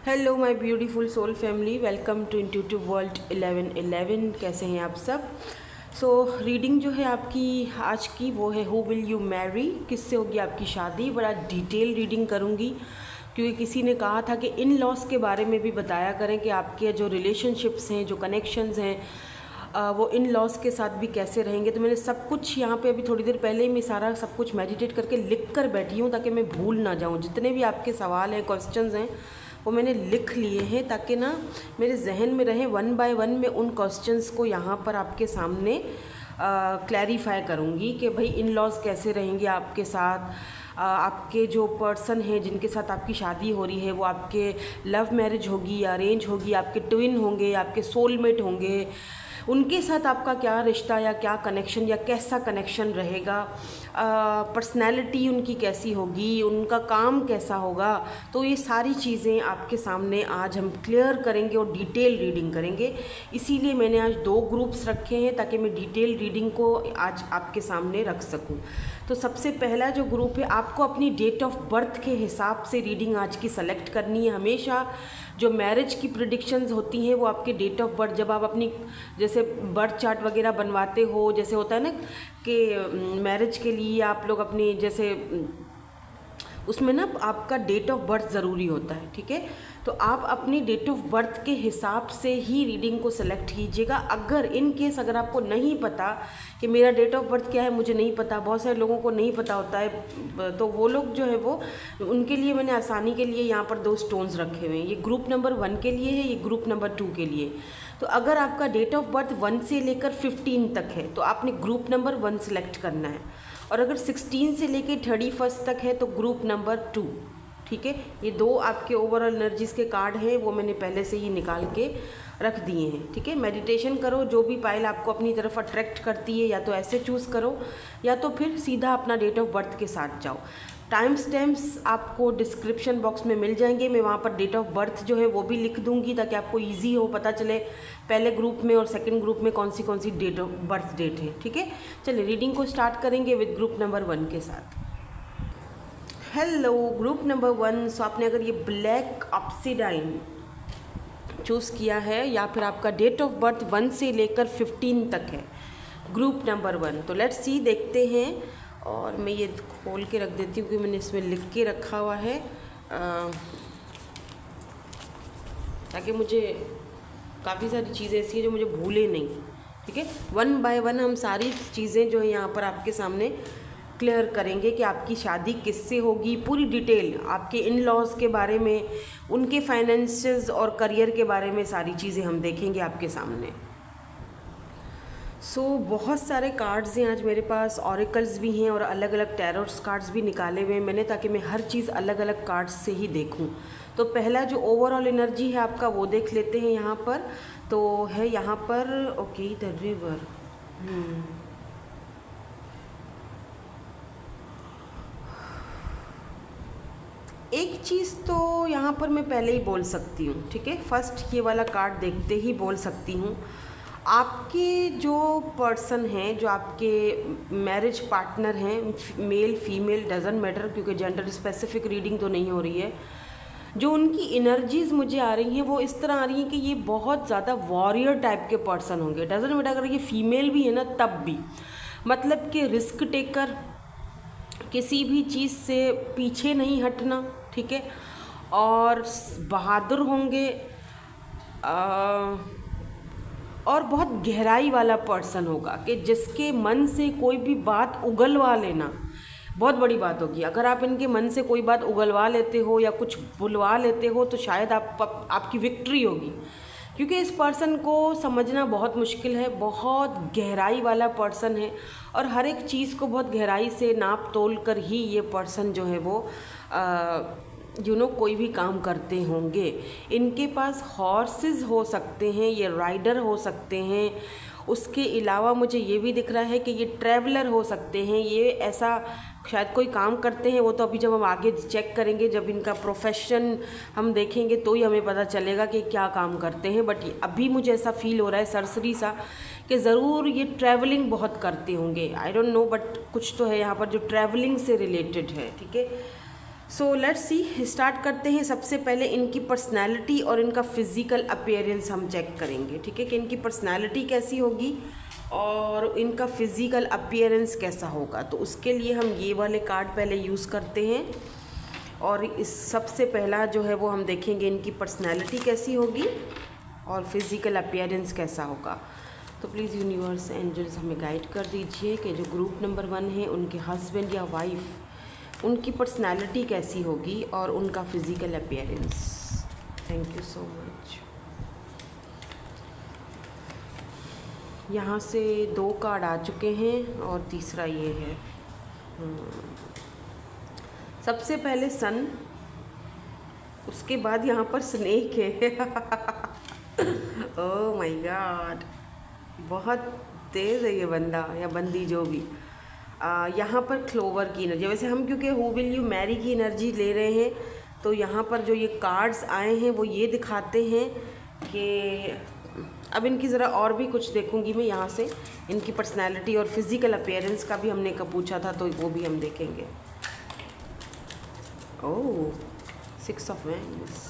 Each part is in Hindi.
Hello my beautiful soul family, welcome to intuitive world 1111। कैसे हैं आप सब? रीडिंग जो है आपकी आज की वो है हु विल यू मैरी, किससे होगी आपकी शादी। बड़ा डिटेल रीडिंग करूँगी क्योंकि किसी ने कहा था कि इन लॉस के बारे में भी बताया करें कि आपके जो रिलेशनशिप्स हैं, जो कनेक्शंस हैं, वो इन लॉस के साथ भी कैसे रहेंगे। तो मैंने सब कुछ यहाँ पे अभी थोड़ी देर पहले ही मैं सारा सब कुछ मेडिटेट करके लिख कर बैठी हूँ ताकि मैं भूल ना जाऊँ। जितने भी आपके सवाल हैं, क्वेश्चंस हैं, वो मैंने लिख लिए हैं ताकि ना मेरे जहन में रहे। वन बाय वन मैं उन क्वेश्चंस को यहाँ पर आपके सामने क्लैरिफाई करूँगी कि भाई इन लॉज कैसे रहेंगे आपके साथ। आपके जो पर्सन हैं जिनके साथ आपकी शादी हो रही है वो आपके लव मैरिज होगी या अरेंज होगी, आपके ट्विन होंगे, आपके सोलमेट होंगे, उनके साथ आपका क्या रिश्ता या क्या कनेक्शन या कैसा कनेक्शन रहेगा, पर्सनैलिटी उनकी कैसी होगी, उनका काम कैसा होगा। तो ये सारी चीज़ें आपके सामने आज हम क्लियर करेंगे और डिटेल रीडिंग करेंगे। इसीलिए मैंने आज 2 ग्रुप्स रखे हैं ताकि मैं डिटेल रीडिंग को आज आपके सामने रख सकूं। तो सबसे पहला जो ग्रुप है, आपको अपनी डेट ऑफ बर्थ के हिसाब से रीडिंग आज की सेलेक्ट करनी है। हमेशा जो मैरिज की प्रिडिक्शंस होती हैं वो आपके डेट ऑफ बर्थ, जब आप अपनी जैसे बर्थ चार्ट वगैरह बनवाते हो, जैसे होता है ना कि मैरिज के लिए आप लोग अपनी जैसे उसमें ना आपका डेट ऑफ बर्थ ज़रूरी होता है, ठीक है। तो आप अपनी डेट ऑफ बर्थ के हिसाब से ही रीडिंग को सेलेक्ट कीजिएगा। अगर इन केस अगर आपको नहीं पता कि मेरा डेट ऑफ बर्थ क्या है, मुझे नहीं पता, बहुत सारे लोगों को नहीं पता होता है, तो वो लोग जो है वो उनके लिए मैंने आसानी के लिए यहाँ पर 2 स्टोन्स रखे हुए हैं। ये ग्रुप नंबर 1 के लिए है, ये ग्रुप नंबर 2 के लिए। तो अगर आपका डेट ऑफ बर्थ 1 से लेकर 15 तक है तो आपने ग्रुप नंबर 1 सेलेक्ट करना है, और अगर 16 से लेकर 31 तक है तो ग्रुप नंबर 2, ठीक है। ये 2 आपके ओवरऑल एनर्जीज़ के कार्ड हैं, वो मैंने पहले से ही निकाल के रख दिए हैं, ठीक है। मेडिटेशन करो, जो भी पाइल आपको अपनी तरफ अट्रैक्ट करती है, या तो ऐसे चूज़ करो या तो फिर सीधा अपना डेट ऑफ बर्थ के साथ जाओ। टाइम स्टैम्प्स आपको डिस्क्रिप्शन बॉक्स में मिल जाएंगे। मैं वहाँ पर डेट ऑफ बर्थ जो है वो भी लिख दूँगी ताकि आपको ईजी हो, पता चले पहले ग्रुप में और सेकंड ग्रुप में कौन सी डेट ऑफ बर्थ डेट है, ठीक है। चलिए रीडिंग को स्टार्ट करेंगे विद ग्रुप नंबर 1 के साथ। Hello group number 1। सो आपने अगर ये ब्लैक ऑब्सिडाइन चूज़ किया है या फिर आपका डेट ऑफ बर्थ 1 से लेकर 15 तक है, ग्रुप नंबर 1, तो लेट्स सी, देखते हैं। और मैं ये खोल के रख देती हूँ क्योंकि मैंने इसमें लिख के रखा हुआ है ताकि मुझे काफ़ी सारी चीज़ें ऐसी हैं जो मुझे भूले नहीं, ठीक है। 1 बाय 1 हम सारी चीज़ें जो है यहाँ पर आपके सामने क्लियर करेंगे कि आपकी शादी किससे होगी, पूरी डिटेल आपके इन लॉज के बारे में, उनके फाइनेंसेस और करियर के बारे में सारी चीज़ें हम देखेंगे आपके सामने। बहुत सारे कार्ड्स हैं आज मेरे पास, ऑरिकल्स भी हैं और अलग अलग टैरोट्स कार्ड्स भी निकाले हुए हैं मैंने, ताकि मैं हर चीज़ अलग अलग कार्ड्स से ही देखूं। तो पहला जो ओवरऑल एनर्जी है आपका वो देख लेते हैं यहाँ पर। तो है यहाँ पर ओके द रिवर। एक चीज़ तो यहाँ पर मैं पहले ही बोल सकती हूँ, ठीक है। फर्स्ट ये वाला कार्ड देखते ही बोल सकती हूँ, आपके जो पर्सन हैं, जो आपके मैरिज पार्टनर हैं, मेल फीमेल डजंट मैटर, क्योंकि जेंडर स्पेसिफिक रीडिंग तो नहीं हो रही है, जो उनकी एनर्जीज़ मुझे आ रही हैं वो इस तरह आ रही हैं कि ये बहुत ज़्यादा वॉरियर टाइप के पर्सन होंगे। डजंट मैटर अगर ये फीमेल भी है ना तब भी, मतलब कि रिस्क टेकर, किसी भी चीज़ से पीछे नहीं हटना, ठीक है, और बहादुर होंगे, और बहुत गहराई वाला पर्सन होगा कि जिसके मन से कोई भी बात उगलवा लेना बहुत बड़ी बात होगी। अगर आप इनके मन से कोई बात उगलवा लेते हो या कुछ बुलवा लेते हो तो शायद आपकी विक्ट्री होगी, क्योंकि इस पर्सन को समझना बहुत मुश्किल है। बहुत गहराई वाला पर्सन है और हर एक चीज़ को बहुत गहराई से नाप तोल कर ही ये पर्सन जो है वो कोई भी काम करते होंगे। इनके पास हॉर्सेस हो सकते हैं, ये राइडर हो सकते हैं। उसके अलावा मुझे ये भी दिख रहा है कि ये ट्रैवलर हो सकते हैं। ये ऐसा शायद कोई काम करते हैं, वो तो अभी जब हम आगे चेक करेंगे, जब इनका प्रोफेशन हम देखेंगे तो ही हमें पता चलेगा कि क्या काम करते हैं। बट अभी मुझे ऐसा फील हो रहा है सरसरी सा कि ज़रूर ये ट्रैवलिंग बहुत करते होंगे। आई डोंट नो, बट कुछ तो है यहाँ पर जो ट्रैवलिंग से रिलेटेड है, ठीक है। सो लेट्स सी, स्टार्ट करते हैं। सबसे पहले इनकी पर्सनैलिटी और इनका फिज़िकल अपीयरेंस हम चेक करेंगे, ठीक है, कि इनकी पर्सनैलिटी कैसी होगी और इनका फिज़िकल अपीयरेंस कैसा होगा। तो उसके लिए हम ये वाले कार्ड पहले यूज़ करते हैं और इस सबसे पहला जो है वो हम देखेंगे इनकी पर्सनैलिटी कैसी होगी और फिज़िकल अपीयरेंस कैसा होगा। तो प्लीज़ यूनिवर्स एंजल्स हमें गाइड कर दीजिए कि जो ग्रुप नंबर 1 है उनके हस्बैंड या वाइफ, उनकी पर्सनैलिटी कैसी होगी और उनका physical appearance. Thank you so much. यहाँ से 2 कार्ड आ चुके हैं और तीसरा ये है। सबसे पहले सन, उसके बाद यहाँ पर स्नेक है। ओह माय गॉड, बहुत तेज़ है ये बंदा या बंदी जो भी। यहाँ पर क्लोवर की एनर्जी, वैसे हम क्योंकि हु विल यू मैरी की एनर्जी ले रहे हैं तो यहाँ पर जो ये कार्ड्स आए हैं वो ये दिखाते हैं कि अब इनकी ज़रा और भी कुछ देखूंगी मैं यहाँ से। इनकी पर्सनैलिटी और फिज़िकल अपीयरेंस का भी हमने कब पूछा था तो वो भी हम देखेंगे। ओह 6 ऑफ वैंड्स,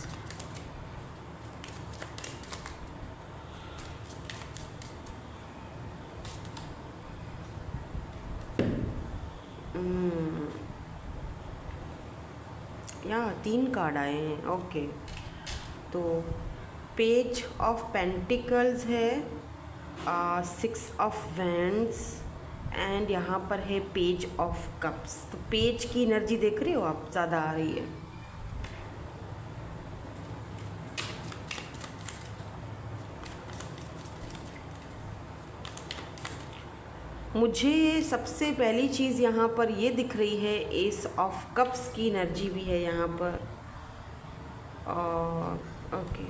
या 3 कार्ड आए हैं। ओके, तो पेज ऑफ पेंटिकल्स है, 6 ऑफ वैंड्स एंड यहाँ पर है पेज ऑफ कप्स। तो पेज की एनर्जी देख रहे हो आप, ज़्यादा आ रही है। मुझे सबसे पहली चीज़ यहाँ पर ये दिख रही है, एस ऑफ कप्स की एनर्जी भी है यहाँ पर। और ओके,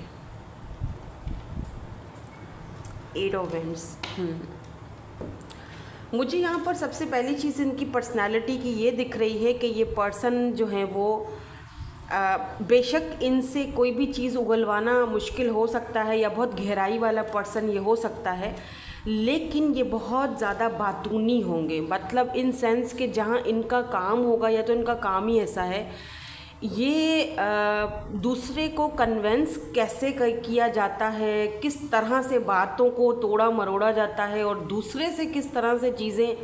8 ऑफ वैंड्स। मुझे यहाँ पर सबसे पहली चीज़ इनकी पर्सनालिटी की ये दिख रही है कि ये पर्सन जो है वो बेशक इनसे कोई भी चीज़ उगलवाना मुश्किल हो सकता है या बहुत गहराई वाला पर्सन ये हो सकता है, लेकिन ये बहुत ज़्यादा बातूनी होंगे। मतलब इन सेंस के जहाँ इनका काम होगा या तो इनका काम ही ऐसा है, ये दूसरे को कन्वेंस कैसे किया जाता है, किस तरह से बातों को तोड़ा मरोड़ा जाता है और दूसरे से किस तरह से चीज़ें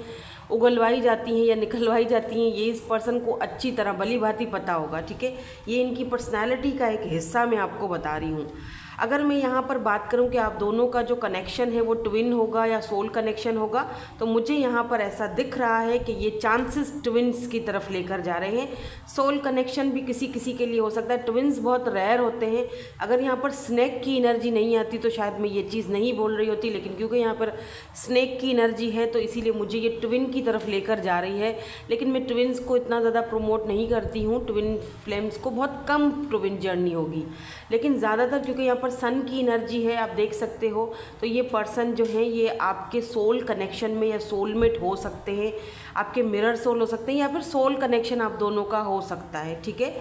उगलवाई जाती हैं या निकलवाई जाती हैं, ये इस पर्सन को अच्छी तरह भली भांति पता होगा। ठीक है, ये इनकी पर्सनैलिटी का एक हिस्सा मैं आपको बता रही हूँ। अगर मैं यहाँ पर बात करूँ कि आप दोनों का जो कनेक्शन है वो ट्विन होगा या सोल कनेक्शन होगा, तो मुझे यहाँ पर ऐसा दिख रहा है कि ये चांसेस ट्विन्स की तरफ लेकर जा रहे हैं। सोल कनेक्शन भी किसी किसी के लिए हो सकता है, ट्विन्स बहुत रेयर होते हैं। अगर यहाँ पर स्नेक की एनर्जी नहीं आती तो शायद मैं ये चीज़ नहीं बोल रही होती, लेकिन क्योंकि यहाँ पर स्नेक की एनर्जी है तो इसीलिए मुझे ये ट्विन की तरफ लेकर जा रही है। लेकिन मैं ट्विन्स को इतना ज़्यादा प्रमोट नहीं करती हूँ, ट्विन फ्लेम्स को बहुत कम ट्विन जर्नी होगी, लेकिन ज़्यादातर क्योंकि यहाँ सन की एनर्जी है, आप देख सकते हो, तो ये पर्सन जो है ये आपके सोल कनेक्शन में या सोलमेट हो सकते हैं, आपके मिरर सोल हो सकते हैं या फिर सोल कनेक्शन आप दोनों का हो सकता है। ठीक है,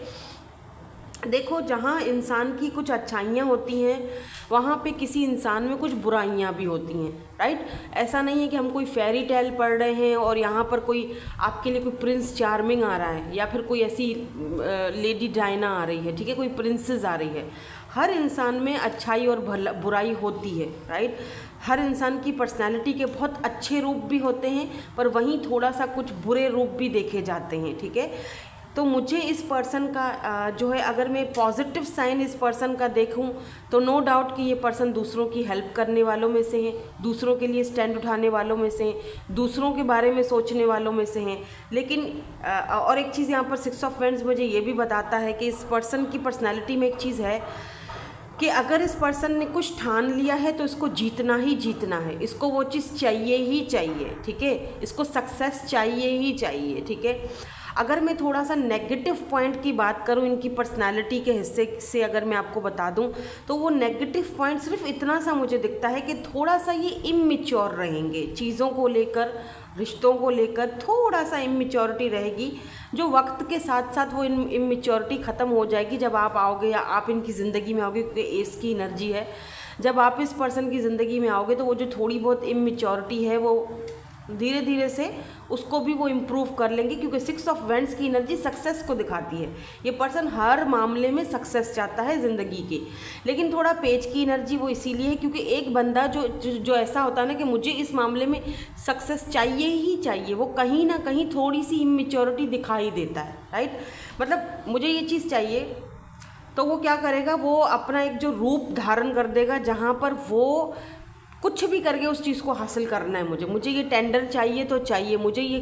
देखो जहाँ इंसान की कुछ अच्छाइयाँ होती हैं वहाँ पे किसी इंसान में कुछ बुराइयाँ भी होती हैं, राइट। ऐसा नहीं है कि हम कोई फेरी टेल पढ़ रहे हैं और यहाँ पर कोई आपके लिए कोई प्रिंस चार्मिंग आ रहा है या फिर कोई ऐसी लेडी डायना आ रही है, ठीक है, कोई प्रिंसेस आ रही है। हर इंसान में अच्छाई और बुराई होती है, राइट। हर इंसान की पर्सनालिटी के बहुत अच्छे रूप भी होते हैं पर वहीं थोड़ा सा कुछ बुरे रूप भी देखे जाते हैं। ठीक है, तो मुझे इस पर्सन का जो है, अगर मैं पॉजिटिव साइन इस पर्सन का देखूं तो नो डाउट कि ये पर्सन दूसरों की हेल्प करने वालों में से हैं, दूसरों के लिए स्टैंड उठाने वालों में से हैं, दूसरों के बारे में सोचने वालों में से हैं। लेकिन और एक चीज़ यहाँ पर 6 ऑफ वैंड्स मुझे ये भी बताता है कि इस पर्सन की पर्सनैलिटी में एक चीज़ है कि अगर इस पर्सन ने कुछ ठान लिया है तो इसको जीतना ही जीतना है, इसको वो चीज़ चाहिए ही चाहिए। ठीक है, इसको सक्सेस चाहिए ही चाहिए। ठीक है, अगर मैं थोड़ा सा नेगेटिव पॉइंट की बात करूं इनकी पर्सनालिटी के हिस्से से अगर मैं आपको बता दूं तो वो नेगेटिव पॉइंट सिर्फ इतना सा मुझे दिखता है कि थोड़ा सा ये इमैच्योर रहेंगे, चीज़ों को लेकर, रिश्तों को लेकर थोड़ा सा इमैच्योरिटी रहेगी, जो वक्त के साथ साथ वो इमैच्योरिटी ख़त्म हो जाएगी जब आप आओगे या आप इनकी ज़िंदगी में आओगे, क्योंकि एस की एनर्जी है। जब आप इस पर्सन की ज़िंदगी में आओगे तो वो जो थोड़ी बहुत इमैच्योरिटी है वो धीरे धीरे से उसको भी वो इम्प्रूव कर लेंगे, क्योंकि 6 ऑफ वेंट्स की एनर्जी सक्सेस को दिखाती है। ये पर्सन हर मामले में सक्सेस चाहता है ज़िंदगी की, लेकिन थोड़ा पेज की एनर्जी वो इसीलिए है क्योंकि एक बंदा जो ऐसा होता है ना कि मुझे इस मामले में सक्सेस चाहिए ही चाहिए, वो कहीं ना कहीं थोड़ी सी इमेच्योरिटी दिखाई देता है, राइट। मतलब मुझे ये चीज़ चाहिए तो वो क्या करेगा, वो अपना एक जो रूप धारण कर देगा जहाँ पर वो कुछ भी करके उस चीज़ को हासिल करना है। मुझे ये टेंडर चाहिए तो चाहिए, मुझे ये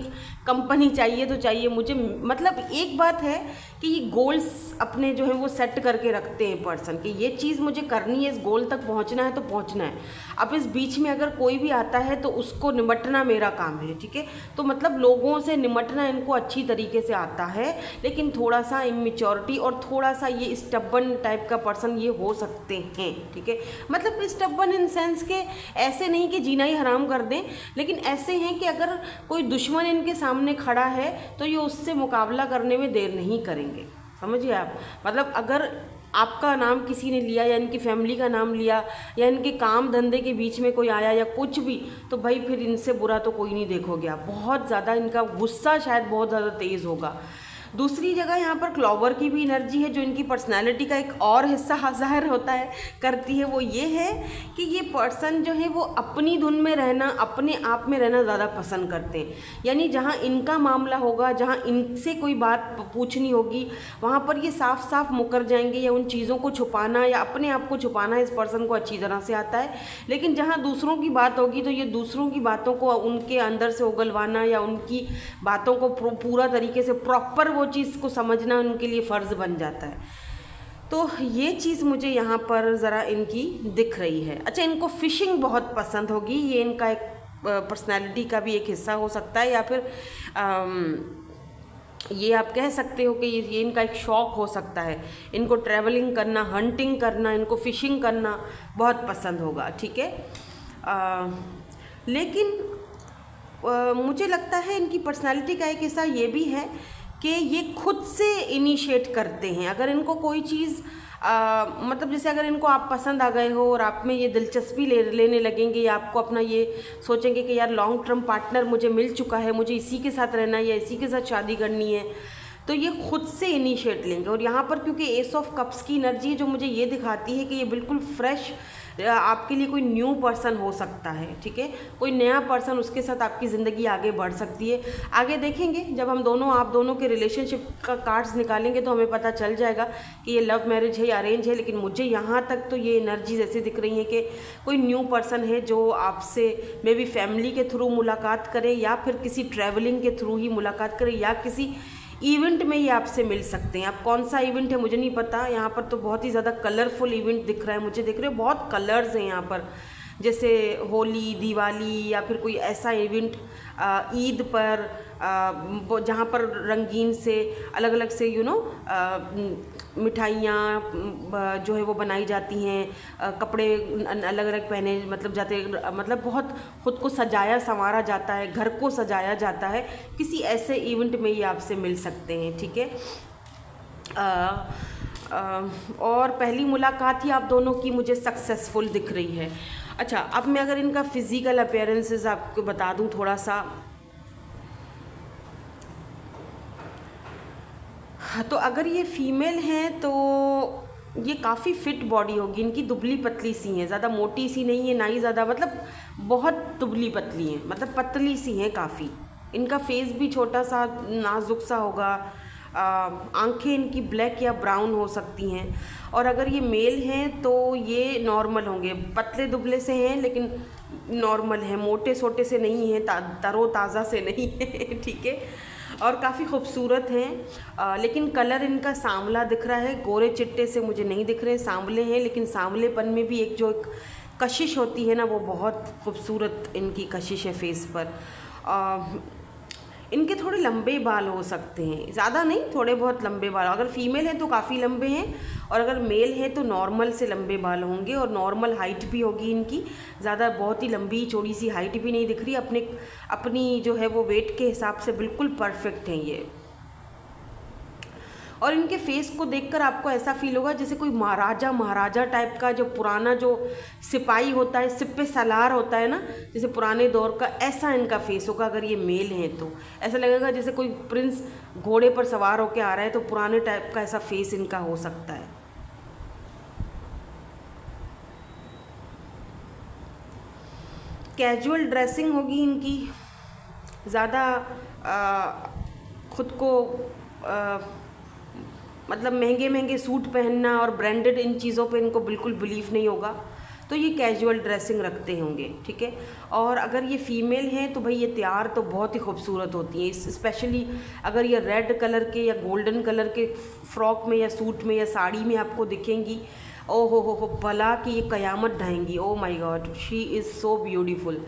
कंपनी चाहिए तो चाहिए, मुझे मतलब एक बात है कि ये गोल्स अपने जो है वो सेट करके रखते हैं पर्सन कि ये चीज़ मुझे करनी है, इस गोल तक पहुंचना है तो पहुंचना है। अब इस बीच में अगर कोई भी आता है तो उसको निपटना मेरा काम है, ठीक है। तो मतलब लोगों से निपटना इनको अच्छी तरीके से आता है, लेकिन थोड़ा सा इमेच्योरिटी और थोड़ा सा ये स्टबन टाइप का पर्सन ये हो सकते हैं, ठीक है। मतलब स्टबन इन सेंस के ऐसे नहीं कि जीना ही हराम कर दें, लेकिन ऐसे हैं कि अगर कोई दुश्मन इनके सामने खड़ा है तो ये उससे मुकाबला करने में देर नहीं करेंगे, समझिए आप। मतलब अगर आपका नाम किसी ने लिया या इनकी फैमिली का नाम लिया या इनके काम धंधे के बीच में कोई आया या कुछ भी, तो भाई फिर इनसे बुरा तो कोई नहीं देखोगे आप। बहुत ज़्यादा इनका गुस्सा शायद बहुत ज़्यादा तेज़ होगा। दूसरी जगह यहाँ पर क्लॉवर की भी एनर्जी है जो इनकी पर्सनालिटी का एक और हिस्सा ज़ाहिर होता है करती है। वो ये है कि ये पर्सन जो है वो अपनी धुन में रहना, अपने आप में रहना ज़्यादा पसंद करते हैं। यानी जहाँ इनका मामला होगा, जहाँ इनसे कोई बात पूछनी होगी, वहाँ पर ये साफ साफ मुकर जाएंगे, या उन चीज़ों को छुपाना या अपने आप को छुपाना इस पर्सन को अच्छी तरह से आता है। लेकिन जहाँ दूसरों की बात होगी तो ये दूसरों की बातों को उनके अंदर से उगलवाना या उनकी बातों को पूरा तरीके से प्रॉपर वो चीज़ को समझना उनके लिए फ़र्ज़ बन जाता है। तो ये चीज़ मुझे यहाँ पर ज़रा इनकी दिख रही है। अच्छा, इनको फ़िशिंग बहुत पसंद होगी, ये इनका एक पर्सनैलिटी का भी एक हिस्सा हो सकता है, या फिर ये आप कह सकते हो कि ये इनका एक शौक़ हो सकता है। इनको ट्रैवलिंग करना, हंटिंग करना, इनको फ़िशिंग करना बहुत पसंद होगा, ठीक है। लेकिन मुझे लगता है इनकी पर्सनैलिटी का एक हिस्सा ये भी है कि ये खुद से इनिशिएट करते हैं। अगर इनको कोई चीज़ मतलब जैसे अगर इनको आप पसंद आ गए हो और आप में ये दिलचस्पी लेने लगेंगे, या आपको अपना ये सोचेंगे कि यार लॉन्ग टर्म पार्टनर मुझे मिल चुका है, मुझे इसी के साथ रहना है या इसी के साथ शादी करनी है, तो ये खुद से इनिशिएट लेंगे। और यहाँ पर क्योंकि एस ऑफ कप्स की एनर्जी है जो मुझे ये दिखाती है कि ये बिल्कुल फ्रेश आपके लिए कोई न्यू पर्सन हो सकता है, ठीक है। कोई नया पर्सन, उसके साथ आपकी ज़िंदगी आगे बढ़ सकती है। आगे देखेंगे जब हम दोनों आप दोनों के रिलेशनशिप का कार्ड्स निकालेंगे तो हमें पता चल जाएगा कि ये लव मैरिज है या अरेंज है। लेकिन मुझे यहाँ तक तो ये एनर्जीज ऐसी दिख रही हैं कि कोई न्यू पर्सन है जो आपसे मे बी फैमिली के थ्रू मुलाकात करे, या फिर किसी ट्रैवलिंग के थ्रू ही मुलाकात करे, या किसी इवेंट में ये आपसे मिल सकते हैं। अब कौन सा इवेंट है मुझे नहीं पता। यहाँ पर तो बहुत ही ज़्यादा कलरफुल इवेंट दिख रहा है मुझे, दिख रहे हो बहुत कलर्स हैं यहाँ पर, जैसे होली, दिवाली, या फिर कोई ऐसा इवेंट ईद पर जहाँ पर रंगीन से अलग अलग से मिठाइयाँ जो है वो बनाई जाती हैं, कपड़े अलग अलग पहने मतलब जाते, मतलब बहुत ख़ुद को सजाया संवारा जाता है, घर को सजाया जाता है। किसी ऐसे इवेंट में ये आपसे मिल सकते हैं, ठीक है। और पहली मुलाकात ही आप दोनों की मुझे सक्सेसफुल दिख रही है। अच्छा, अब मैं अगर इनका फिज़िकल अपीयरेंसेस आपको बता दूं थोड़ा सा, तो अगर ये फीमेल हैं तो ये काफ़ी फिट बॉडी होगी इनकी, दुबली पतली सी हैं, ज़्यादा मोटी सी नहीं है ना ही ज़्यादा, मतलब बहुत दुबली पतली हैं, मतलब पतली सी हैं काफ़ी। इनका फेस भी छोटा सा नाजुक सा होगा, आंखें इनकी ब्लैक या ब्राउन हो सकती हैं। और अगर ये मेल हैं तो ये नॉर्मल होंगे, पतले दुबले से हैं लेकिन नॉर्मल हैं, मोटे सोटे से नहीं हैं, तरोताज़ा से नहीं है, ठीक है। और काफ़ी खूबसूरत हैं, लेकिन कलर इनका सांवला दिख रहा है, गोरे चिट्टे से मुझे नहीं दिख रहे, सांवले हैं। लेकिन सांवलेपन में भी एक जो एक कशिश होती है ना, वो बहुत खूबसूरत इनकी कशिश है फेस पर। इनके थोड़े लंबे बाल हो सकते हैं, ज़्यादा नहीं, थोड़े बहुत लंबे बाल। अगर फीमेल है तो काफ़ी लंबे हैं, और अगर मेल है तो नॉर्मल से लंबे बाल होंगे, और नॉर्मल हाइट भी होगी इनकी, ज़्यादा बहुत ही लंबी चौड़ी सी हाइट भी नहीं दिख रही। अपनी जो है वो वेट के हिसाब से बिल्कुल परफेक्ट हैं ये। और इनके फेस को देखकर आपको ऐसा फील होगा जैसे कोई महाराजा टाइप का, जो पुराना जो सिपाही होता है, सिप्पे सालार होता है ना, जैसे पुराने दौर का, ऐसा इनका फेस होगा। अगर ये मेल हैं तो ऐसा लगेगा जैसे कोई प्रिंस घोड़े पर सवार होकर आ रहा है, तो पुराने टाइप का ऐसा फेस इनका हो सकता है। कैजुअल ड्रेसिंग होगी इनकी, ज़्यादा खुद को मतलब महंगे सूट पहनना और ब्रांडेड इन चीज़ों पे इनको बिल्कुल बिलीव नहीं होगा, तो ये कैजुअल ड्रेसिंग रखते होंगे, ठीक है। और अगर ये फीमेल हैं तो भाई ये तैयार तो बहुत ही खूबसूरत होती हैं, स्पेशली अगर ये रेड कलर के या गोल्डन कलर के फ्रॉक में या सूट में या साड़ी में आपको दिखेंगी, ओ हो भला कि ये क़यामत ढाएंगी। Oh my god, she is so beautiful.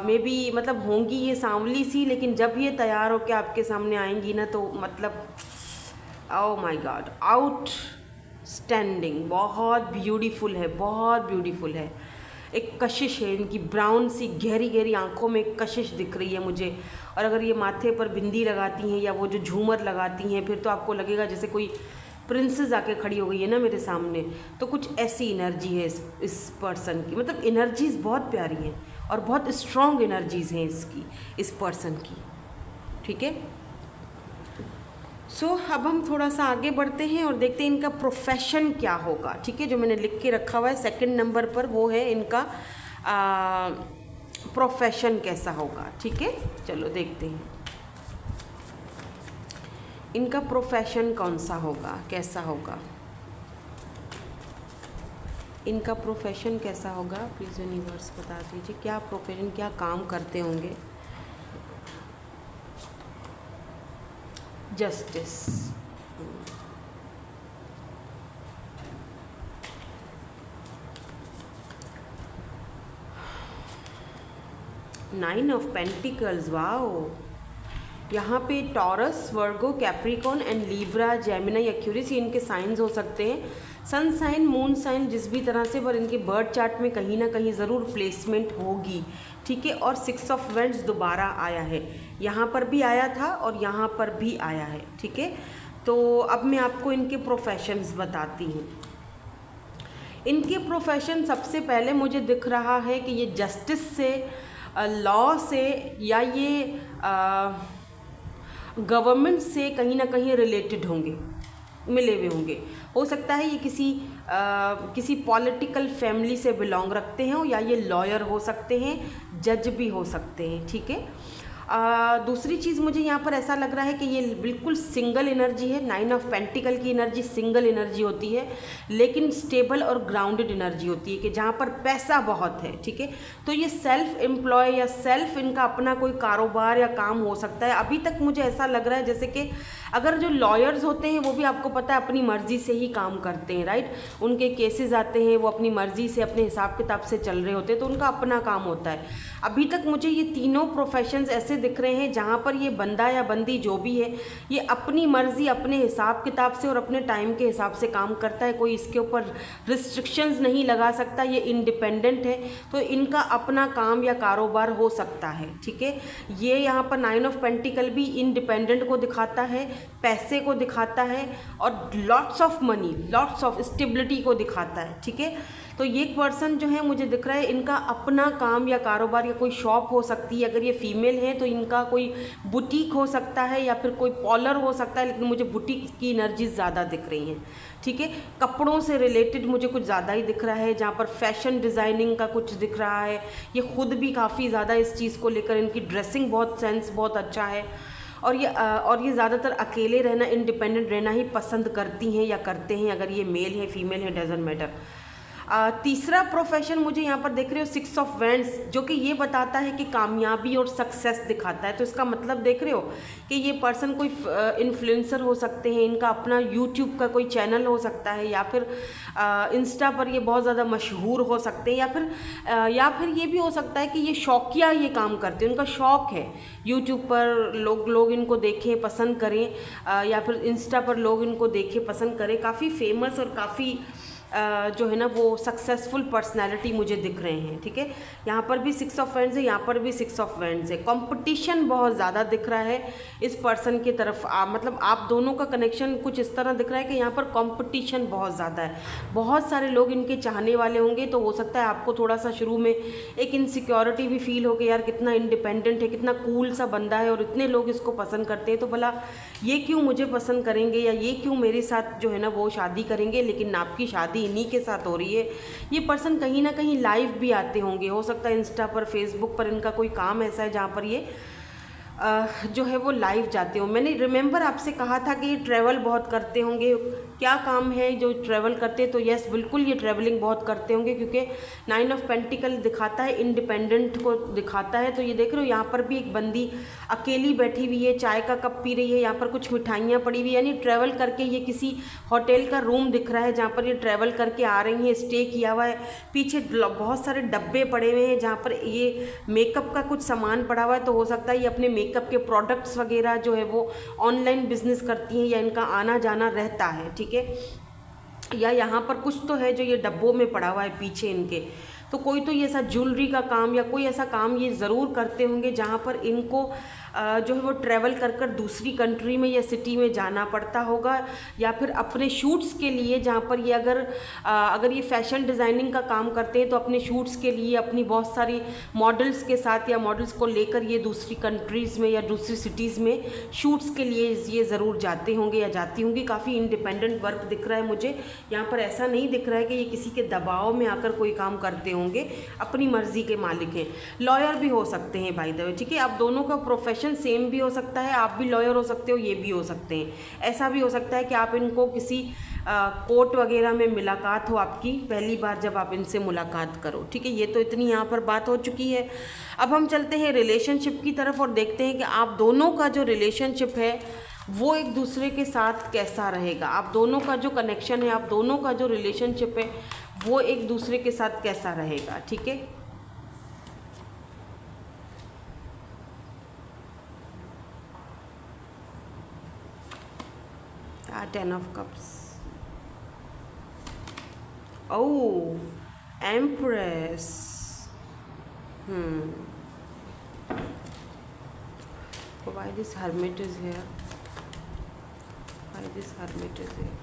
Maybe मतलब होंगी ये सांवली सी, लेकिन जब ये तैयार होकर आपके सामने आएंगी ना, तो मतलब ओ माय गॉड, आउट स्टैंडिंग, बहुत ब्यूटीफुल है, बहुत ब्यूटीफुल है। एक कशिश है इनकी, ब्राउन सी गहरी आंखों में एक कशिश दिख रही है मुझे। और अगर ये माथे पर बिंदी लगाती हैं या वो जो झूमर लगाती हैं, फिर तो आपको लगेगा जैसे कोई प्रिंसेस आके खड़ी हो गई है ना मेरे सामने। तो कुछ ऐसी एनर्जी है इस पर्सन की, मतलब एनर्जीज़ बहुत प्यारी हैं और बहुत स्ट्रॉन्ग एनर्जीज़ हैं इस पर्सन की, ठीक है। सो अब हम थोड़ा सा आगे बढ़ते हैं और देखते हैं इनका प्रोफेशन क्या होगा, ठीक है। जो मैंने लिख के रखा हुआ है सेकंड नंबर पर, वो है इनका प्रोफेशन कैसा होगा, ठीक है। चलो देखते हैं इनका प्रोफेशन कौन सा होगा, कैसा होगा इनका प्रोफेशन कैसा होगा। प्लीज़ यूनिवर्स बता दीजिए क्या प्रोफेशन, क्या काम करते होंगे। Justice, nine of pentacles, wow. यहाँ पे Taurus, Virgo, Capricorn and Libra, Gemini, Aquarius इनके साइंस हो सकते हैं। सन साइन, मून साइन, जिस भी तरह से, पर इनके बर्थ चार्ट में कहीं ना कहीं ज़रूर प्लेसमेंट होगी, ठीक है। और 6 ऑफ वेंट्स दोबारा आया है, यहाँ पर भी आया था और यहाँ पर भी आया है, ठीक है। तो अब मैं आपको इनके प्रोफेशंस बताती हूँ। इनके प्रोफेशन सबसे पहले मुझे दिख रहा है कि ये जस्टिस से, लॉ से, या ये गवर्नमेंट से कहीं ना कहीं रिलेटेड होंगे, मिले हुए होंगे। हो सकता है ये किसी पॉलिटिकल फैमिली से बिलोंग रखते हैं, या ये लॉयर हो सकते हैं, जज भी हो सकते हैं, ठीक है। दूसरी चीज़ मुझे यहाँ पर ऐसा लग रहा है कि ये बिल्कुल सिंगल एनर्जी है। 9 ऑफ पेंटिकल की एनर्जी सिंगल एनर्जी होती है, लेकिन स्टेबल और ग्राउंडेड एनर्जी होती है, कि जहाँ पर पैसा बहुत है, ठीक है। तो ये सेल्फ एम्प्लॉय या सेल्फ इनका अपना कोई कारोबार या काम हो सकता है। अभी तक मुझे ऐसा लग रहा है जैसे कि अगर जो लॉयर्स होते हैं वो भी आपको पता है अपनी मर्ज़ी से ही काम करते हैं, राइट। उनके केसेस आते हैं, वो अपनी मर्ज़ी से, अपने हिसाब किताब से चल रहे होते हैं, तो उनका अपना काम होता है। अभी तक मुझे ये तीनों प्रोफेशंस ऐसे दिख रहे हैं जहाँ पर ये बंदा या बंदी जो भी है, ये अपनी मर्ज़ी, अपने हिसाब किताब से और अपने टाइम के हिसाब से काम करता है। कोई इसके ऊपर रिस्ट्रिक्शंस नहीं लगा सकता, ये इंडिपेंडेंट है, तो इनका अपना काम या कारोबार हो सकता है, ठीक है। ये यहाँ पर 9 ऑफ पेंटिकल भी इंडिपेंडेंट को दिखाता है, पैसे को दिखाता है, और lots of money, lots of stability को दिखाता है, ठीक है। तो ये पर्सन जो है मुझे दिख रहा है इनका अपना काम या कारोबार या कोई शॉप हो सकती है। अगर ये फीमेल है तो इनका कोई बुटीक हो सकता है या फिर कोई पार्लर हो सकता है, लेकिन मुझे बुटीक की एनर्जी ज़्यादा दिख रही हैं, ठीक है। कपड़ों से रिलेटेड मुझे कुछ ज़्यादा ही दिख रहा है, जहाँ पर फैशन डिज़ाइनिंग का कुछ दिख रहा है। ये खुद भी काफ़ी ज़्यादा इस चीज़ को लेकर, इनकी ड्रेसिंग बहुत सेंस बहुत अच्छा है, और ये ज़्यादातर अकेले रहना, इंडिपेंडेंट रहना ही पसंद करती हैं या करते हैं, अगर ये मेल है फीमेल है डजेंट मैटर। तीसरा प्रोफेशन मुझे यहाँ पर देख रहे हो 6 ऑफ वेंट्स, जो कि ये बताता है कि कामयाबी और सक्सेस दिखाता है। तो इसका मतलब देख रहे हो कि ये पर्सन कोई इन्फ्लुएंसर हो सकते हैं, इनका अपना यूट्यूब का कोई चैनल हो सकता है, या फिर इंस्टा पर ये बहुत ज़्यादा मशहूर हो सकते हैं, या फिर ये भी हो सकता है कि ये शौकिया ये काम करते हैं, उनका शौक़ है यूट्यूब पर लोग इनको देखें पसंद करें, या फिर इंस्टा पर लोग इनको देखें पसंद करें। काफ़ी फेमस और काफ़ी जो है ना वो सक्सेसफुल पर्सनैलिटी मुझे दिख रहे हैं। ठीक है, यहाँ पर भी 6 ऑफ वैंड्स है, यहाँ पर भी 6 ऑफ वैंड्स है। कंपटीशन बहुत ज़्यादा दिख रहा है इस पर्सन की तरफ। मतलब आप दोनों का कनेक्शन कुछ इस तरह दिख रहा है कि यहाँ पर कंपटीशन बहुत ज़्यादा है। बहुत सारे लोग इनके चाहने वाले होंगे, तो हो सकता है आपको थोड़ा सा शुरू में एक इनसिक्योरिटी भी फील हो कि यार कितना इंडिपेंडेंट है, कितना कूल सा बंदा है और इतने लोग इसको पसंद करते हैं, तो भला ये क्यों मुझे पसंद करेंगे या ये क्यों मेरे साथ जो है ना वो शादी करेंगे। लेकिन आपकी शादी इन्हीं के साथ हो रही है। ये पर्सन कहीं ना कहीं लाइव भी आते होंगे, हो सकता है इंस्टा पर, फेसबुक पर इनका कोई काम ऐसा है जहाँ पर ये जो है वो लाइव जाते हो। मैंने रिमेंबर आपसे कहा था कि ये ट्रैवल बहुत करते होंगे। क्या काम है जो ट्रैवल करते, तो यस बिल्कुल ये ट्रैवलिंग बहुत करते होंगे, क्योंकि 9 ऑफ पेंटिकल दिखाता है, इंडिपेंडेंट को दिखाता है। तो ये देख रहे हो यहाँ पर भी एक बंदी अकेली बैठी हुई है, चाय का कप पी रही है, यहाँ पर कुछ मिठाइयाँ पड़ी हुई है, यानी ट्रैवल करके ये किसी होटल का रूम दिख रहा है जहाँ पर ये ट्रैवल करके आ रही हैं, स्टे किया हुआ है। पीछे बहुत सारे डब्बे पड़े हुए हैं जहाँ पर ये मेकअप का कुछ सामान पड़ा हुआ है, तो हो सकता है ये अपने मेकअप के प्रोडक्ट्स वगैरह जो है वो ऑनलाइन बिजनेस करती हैं या इनका आना जाना रहता है। ठीक है, या यहाँ पर कुछ तो है जो ये डब्बों में पड़ा हुआ है पीछे इनके, तो कोई तो ये ऐसा ज्वेलरी का काम या कोई ऐसा काम ये ज़रूर करते होंगे जहाँ पर इनको जो है वो ट्रैवल कर कर दूसरी कंट्री में या सिटी में जाना पड़ता होगा, या फिर अपने शूट्स के लिए जहाँ पर ये अगर ये फैशन डिज़ाइनिंग का काम करते हैं तो अपने शूट्स के लिए अपनी बहुत सारी मॉडल्स के साथ या मॉडल्स को लेकर ये दूसरी कंट्रीज़ में या दूसरी सिटीज़ में शूट्स के लिए ये ज़रूर जाते होंगे या जाती होंगी। काफ़ी इंडिपेंडेंट वर्क दिख रहा है मुझे यहाँ पर। ऐसा नहीं दिख रहा है कि ये किसी के दबाव में आकर कोई काम करते होंगे, अपनी मर्जी के मालिक हैं। लॉयर भी हो सकते हैं बाय द वे। ठीक है, आप दोनों का प्रोफेशन सेम भी हो सकता है, आप भी लॉयर हो सकते हो, ये भी हो सकते हैं। ऐसा भी हो सकता है कि आप इनको किसी कोर्ट वगैरह में मुलाकात हो आपकी पहली बार जब आप इनसे मुलाकात करो। ठीक है, ये तो इतनी यहाँ पर बात हो चुकी है। अब हम चलते हैं रिलेशनशिप की तरफ और देखते हैं कि आप दोनों का जो रिलेशनशिप है वो एक दूसरे के साथ कैसा रहेगा। आप दोनों का जो कनेक्शन है, आप दोनों का जो रिलेशनशिप है वो एक दूसरे के साथ कैसा रहेगा। ठीक है, Ten of Cups. Oh, Empress. Why this Hermit is here? Why this Hermit is here?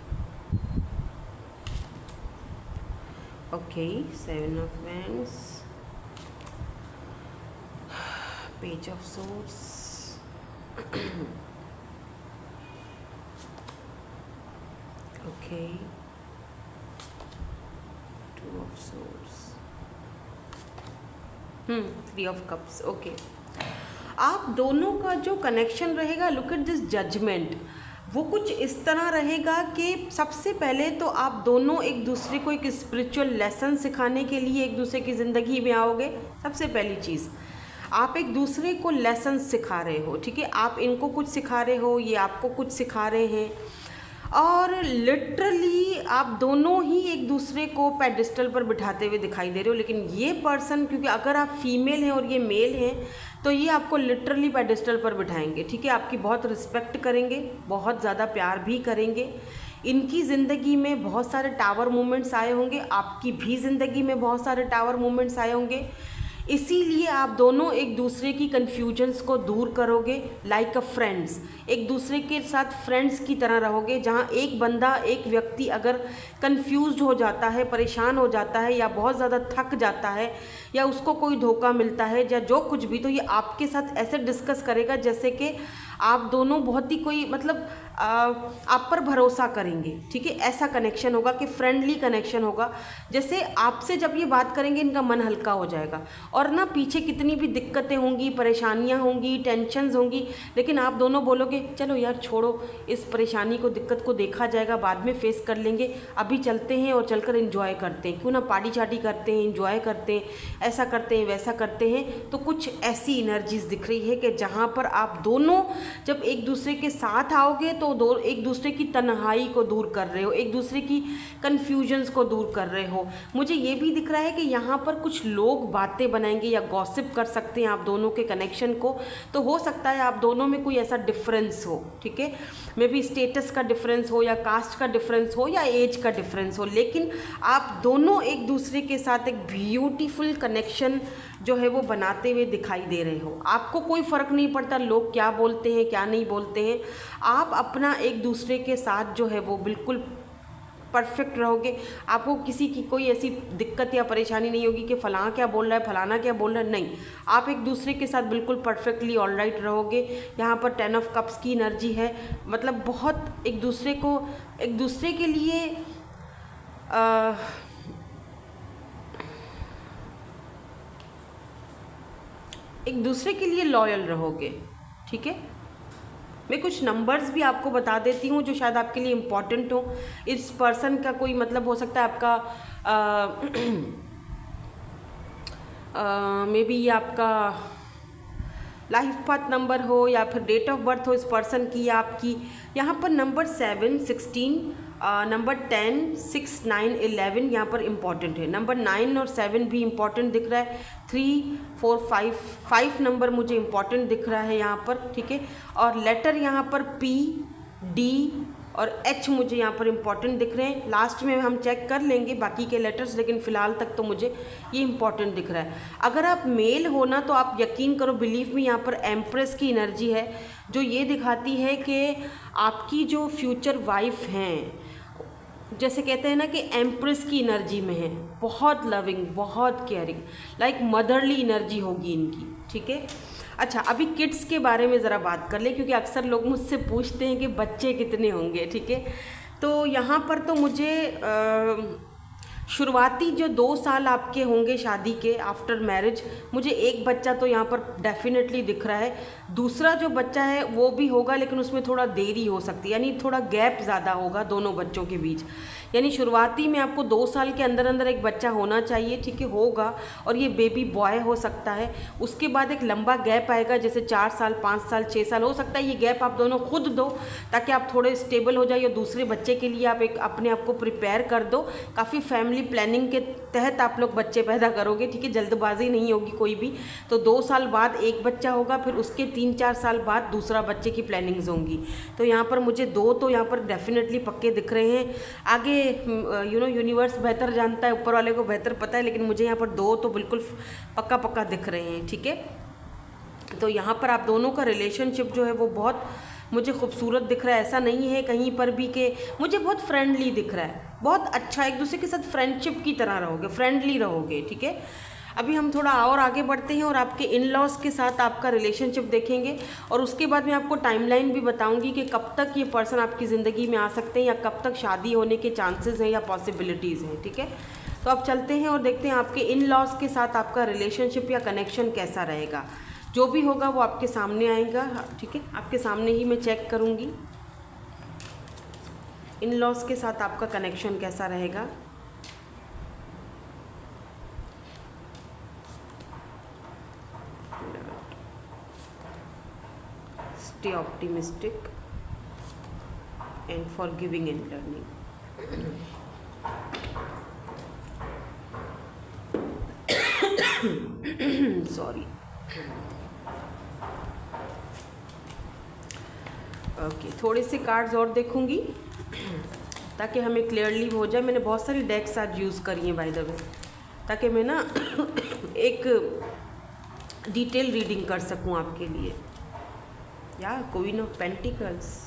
Okay, 7 of Wands. Page of Swords. Okay, 2 of Swords. 3 of Cups. Okay, आप दोनों का जो कनेक्शन रहेगा, लुक एट दिस जजमेंट, वो कुछ इस तरह रहेगा कि सबसे पहले तो आप दोनों एक दूसरे को एक स्पिरिचुअल लेसन सिखाने के लिए एक दूसरे की ज़िंदगी में आओगे। सबसे पहली चीज़, आप एक दूसरे को लेसन सिखा रहे हो। ठीक है, आप इनको कुछ सिखा रहे हो, ये आपको कुछ सिखा रहे हैं, और लिटरली आप दोनों ही एक दूसरे को पेडिस्टल पर बिठाते हुए दिखाई दे रहे हो। लेकिन ये पर्सन, क्योंकि अगर आप फीमेल हैं और ये मेल हैं, तो ये आपको लिटरली पेडिस्टल पर बिठाएंगे। ठीक है, आपकी बहुत रिस्पेक्ट करेंगे, बहुत ज़्यादा प्यार भी करेंगे। इनकी ज़िंदगी में बहुत सारे टावर मोमेंट्स आए होंगे, आपकी भी ज़िंदगी में बहुत सारे टावर मोमेंट्स आए होंगे। इसीलिए आप दोनों एक दूसरे की कन्फ्यूजन्स को दूर करोगे, लाइक अ फ्रेंड्स। एक दूसरे के साथ फ्रेंड्स की तरह रहोगे, जहाँ एक बंदा, एक व्यक्ति अगर कन्फ्यूज्ड हो जाता है, परेशान हो जाता है, या बहुत ज़्यादा थक जाता है, या उसको कोई धोखा मिलता है, या जो कुछ भी, तो ये आपके साथ ऐसे डिस्कस करेगा जैसे कि आप दोनों बहुत ही कोई मतलब आप पर भरोसा करेंगे। ठीक है, ऐसा कनेक्शन होगा कि फ्रेंडली कनेक्शन होगा। जैसे आपसे जब ये बात करेंगे इनका मन हल्का हो जाएगा, और ना पीछे कितनी भी दिक्कतें होंगी, परेशानियां होंगी, टेंशन्स होंगी, लेकिन आप दोनों बोलोगे चलो यार छोड़ो, इस परेशानी को, दिक्कत को देखा जाएगा, बाद में फेस कर लेंगे, अभी चलते हैं और चलकर एंजॉय करते हैं, क्यों ना पार्टी चार्टी करते हैं, एंजॉय करते हैं, ऐसा करते हैं, वैसा करते हैं। तो कुछ ऐसी एनर्जीज दिख रही है कि जहाँ पर आप दोनों जब एक दूसरे के साथ आओगे तो दो एक दूसरे की तन्हाई को दूर कर रहे हो, एक दूसरे की कन्फ्यूजन्स को दूर कर रहे हो। मुझे ये भी दिख रहा है कि यहाँ पर कुछ लोग बातें बनाएंगे या गॉसिप कर सकते हैं आप दोनों के कनेक्शन को। तो हो सकता है आप दोनों में कोई ऐसा डिफरेंस हो, ठीक है, मे बी स्टेटस का डिफरेंस हो या कास्ट का डिफरेंस हो या एज का डिफरेंस हो, लेकिन आप दोनों एक दूसरे के साथ एक ब्यूटीफुल कनेक्शन जो है वो बनाते हुए दिखाई दे रहे हो। आपको कोई फ़र्क नहीं पड़ता लोग क्या बोलते हैं क्या नहीं बोलते हैं, आप अपना एक दूसरे के साथ जो है वो बिल्कुल परफेक्ट रहोगे। आपको किसी की कोई ऐसी दिक्कत या परेशानी नहीं होगी कि फ़लाँ क्या बोल रहा है, फलाना क्या बोल रहा है, नहीं, आप एक दूसरे के साथ बिल्कुल परफेक्टली ऑल राइट रहोगे। यहाँ पर 10 ऑफ कप्स की एनर्जी है, मतलब बहुत एक दूसरे के लिए एक दूसरे के लिए लॉयल रहोगे, ठीक है। मैं कुछ नंबर्स भी आपको बता देती हूँ जो शायद आपके लिए इम्पॉर्टेंट हो। इस पर्सन का कोई मतलब हो सकता है आपका मे बी ये आपका लाइफ पाथ नंबर हो या फिर डेट ऑफ बर्थ हो इस पर्सन की या आपकी। यहाँ पर नंबर 7, 16, नंबर 10, 6, 9, 11 यहाँ पर इम्पॉर्टेंट है। नंबर 9 और 7 भी इम्पॉर्टेंट दिख रहा है। 3, 4, 5 नंबर मुझे इम्पॉर्टेंट दिख रहा है यहाँ पर, ठीक है। और लेटर यहाँ पर P, D और H मुझे यहाँ पर इम्पॉर्टेंट दिख रहे हैं। लास्ट में हम चेक कर लेंगे बाकी के लेटर्स, लेकिन फ़िलहाल तक तो मुझे ये इम्पॉर्टेंट दिख रहा है। अगर आप मेल हो ना तो आप यकीन करो, बिलीव मी, यहाँ पर एम्प्रेस की एनर्जी है जो ये दिखाती है कि आपकी जो फ्यूचर वाइफ हैं, जैसे कहते हैं ना कि एम्प्रेस की एनर्जी में है, बहुत लविंग, बहुत केयरिंग, लाइक मदरली एनर्जी होगी इनकी, ठीक है। अच्छा, अभी किड्स के बारे में ज़रा बात कर ले, क्योंकि अक्सर लोग मुझसे पूछते हैं कि बच्चे कितने होंगे, ठीक है। तो यहाँ पर तो मुझे शुरुआती जो 2 साल आपके होंगे शादी के आफ्टर मैरिज, मुझे एक बच्चा तो यहाँ पर डेफिनेटली दिख रहा है। दूसरा जो बच्चा है वो भी होगा, लेकिन उसमें थोड़ा देरी हो सकती है, यानी थोड़ा गैप ज़्यादा होगा दोनों बच्चों के बीच। यानी शुरुआती में आपको 2 साल के अंदर अंदर एक बच्चा होना चाहिए, ठीक है, होगा, और ये बेबी बॉय हो सकता है। उसके बाद एक लंबा गैप आएगा, जैसे 4 साल, 5 साल, 6 साल हो सकता है। ये गैप आप दोनों खुद दो ताकि आप थोड़े स्टेबल हो जाइए और दूसरे बच्चे के लिए आप एक अपने आप को प्रिपेयर कर दो। काफ़ी फैमिली प्लानिंग के तहत आप लोग बच्चे पैदा करोगे, ठीक है, जल्दबाजी नहीं होगी कोई भी। तो 2 साल बाद एक बच्चा होगा, फिर उसके 3-4 साल बाद दूसरा बच्चे की प्लानिंग्स होंगी। तो यहाँ पर मुझे 2 तो यहाँ पर डेफिनेटली पक्के दिख रहे हैं। आगे यूनिवर्स बेहतर जानता है, ऊपर वाले को बेहतर पता है, लेकिन मुझे यहाँ पर 2 तो बिल्कुल पक्का दिख रहे हैं, ठीक है। तो यहाँ पर आप दोनों का रिलेशनशिप जो है वो बहुत मुझे खूबसूरत दिख रहा है। ऐसा नहीं है कहीं पर भी कि, मुझे बहुत फ्रेंडली दिख रहा है, बहुत अच्छा, एक दूसरे के साथ फ्रेंडशिप की तरह रहोगे, फ्रेंडली रहोगे, ठीक है। अभी हम थोड़ा और आगे बढ़ते हैं और आपके इन लॉज के साथ आपका रिलेशनशिप देखेंगे, और उसके बाद मैं आपको टाइमलाइन भी बताऊंगी कि कब तक ये पर्सन आपकी ज़िंदगी में आ सकते हैं या कब तक शादी होने के चांसेस हैं या पॉसिबिलिटीज़ हैं, ठीक है। तो अब चलते हैं और देखते हैं आपके इन लॉज के साथ आपका रिलेशनशिप या कनेक्शन कैसा रहेगा। जो भी होगा वो आपके सामने आएगा, ठीक है, आपके सामने ही मैं चेक करूँगी इन लॉज के साथ आपका कनेक्शन कैसा रहेगा। Stay optimistic and forgiving and learning. Sorry. Okay, थोड़े से कार्ड्स और देखूंगी ताकि हमें क्लियरली हो जाए। मैंने बहुत सारी डेक्स आज यूज़ करी हैं बाय द वे, ताकि मैं ना एक डिटेल रीडिंग कर सकूं आपके लिए। या क्वीन ऑफ पेंटिकल्स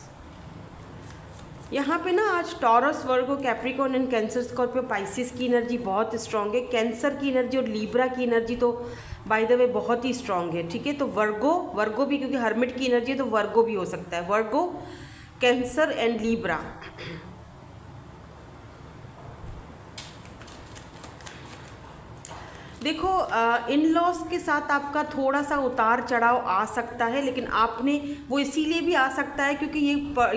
यहाँ पे ना आज taurus, Virgo, Capricorn and cancer, Scorpio, Pisces की एनर्जी बहुत स्ट्रॉन्ग है। कैंसर की एनर्जी और लीब्रा की एनर्जी तो बाय द वे बहुत ही स्ट्रॉन्ग है, ठीक है। तो वर्गो भी, क्योंकि हर्मिट की एनर्जी है तो वर्गो भी हो सकता है। वर्गो, कैंसर एंड लीब्रा। देखो, इन लॉज के साथ आपका थोड़ा सा उतार चढ़ाव आ सकता है, लेकिन आपने वो इसीलिए भी आ सकता है क्योंकि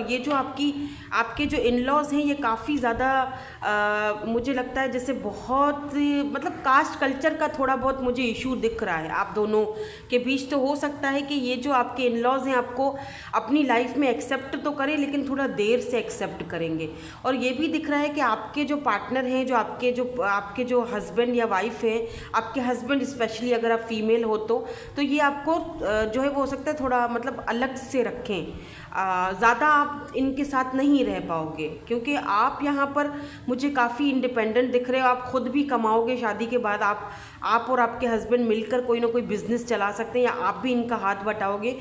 ये जो आपके जो इन लॉज हैं ये काफ़ी ज़्यादा मुझे लगता है जैसे बहुत मतलब कास्ट कल्चर का थोड़ा बहुत मुझे इशू दिख रहा है आप दोनों के बीच। तो हो सकता है कि ये जो आपके इन लॉज हैं आपको अपनी लाइफ में एक्सेप्ट तो करें, लेकिन थोड़ा देर से एक्सेप्ट करेंगे। और ये भी दिख रहा है कि आपके जो पार्टनर हैं, जो आपके जो हस्बैंड या वाइफ हैं, आपके हस्बैंड स्पेशली अगर आप फीमेल हो तो ये आपको जो है वो हो सकता है थोड़ा मतलब अलग से रखें। ज़्यादा आप इनके साथ नहीं रह पाओगे क्योंकि आप यहाँ पर मुझे काफ़ी इंडिपेंडेंट दिख रहे हो। आप खुद भी कमाओगे शादी के बाद, आप और आपके हस्बैंड मिलकर कोई ना कोई बिज़नेस चला सकते हैं, या आप भी इनका हाथ बटाओगे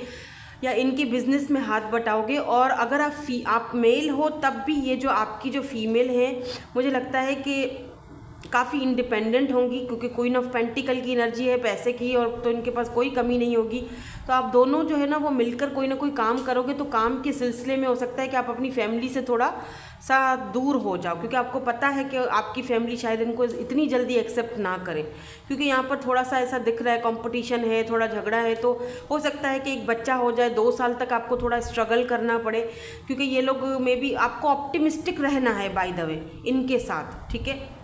या इनके बिज़नेस में हाथ बटाओगे। और अगर आप मेल हो तब भी ये जो आपकी जो फीमेल हैं मुझे लगता है कि काफ़ी इंडिपेंडेंट होंगी क्योंकि क्वीन ऑफ पेंटिकल की एनर्जी है, पैसे की, और तो इनके पास कोई कमी नहीं होगी। तो आप दोनों जो है ना वो मिलकर कोई ना कोई काम करोगे, तो काम के सिलसिले में हो सकता है कि आप अपनी फैमिली से थोड़ा सा दूर हो जाओ, क्योंकि आपको पता है कि आपकी फैमिली शायद इनको इतनी जल्दी एक्सेप्ट ना करें, क्योंकि यहाँ पर थोड़ा सा ऐसा दिख रहा है कंपटीशन है, थोड़ा झगड़ा है। तो हो सकता है कि एक बच्चा हो जाए, 2 साल तक आपको थोड़ा स्ट्रगल करना पड़े, क्योंकि ये लोग मे बी आपको ऑप्टिमिस्टिक रहना है बाय द वे इनके साथ, ठीक है।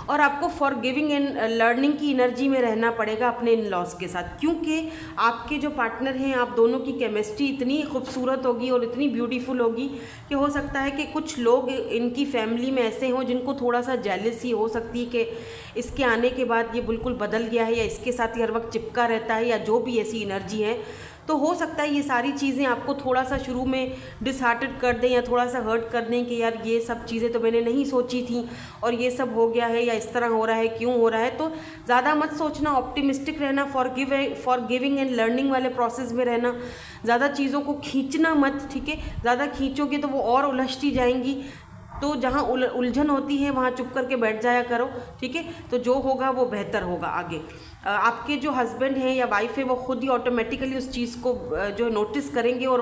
और आपको फॉरगिविंग एंड लर्निंग की एनर्जी में रहना पड़ेगा अपने इन लॉज के साथ, क्योंकि आपके जो पार्टनर हैं आप दोनों की केमिस्ट्री इतनी खूबसूरत होगी और इतनी ब्यूटीफुल होगी कि हो सकता है कि कुछ लोग इनकी फैमिली में ऐसे हों जिनको थोड़ा सा जेलसी हो सकती है कि इसके आने के बाद ये बिल्कुल बदल गया है, या इसके साथ ही हर वक्त चिपका रहता है, या जो भी ऐसी एनर्जी है। तो हो सकता है ये सारी चीज़ें आपको थोड़ा सा शुरू में डिसहार्टेड कर दें या थोड़ा सा हर्ट कर दें कि यार ये सब चीज़ें तो मैंने नहीं सोची थी और ये सब हो गया है, या इस तरह हो रहा है, क्यों हो रहा है। तो ज़्यादा मत सोचना, ऑप्टिमिस्टिक रहना, फॉरगिविंग एंड लर्निंग वाले प्रोसेस में रहना, ज़्यादा चीज़ों को खींचना मत, ठीक है। ज़्यादा खींचोगे तो वो और उलझती जाएंगी। तो जहाँ उलझन होती है वहाँ चुप करके बैठ जाया करो, ठीक है। तो जो होगा वो बेहतर होगा आगे। आपके जो हस्बैंड हैं या वाइफ है वो खुद ही ऑटोमेटिकली उस चीज़ को जो नोटिस करेंगे और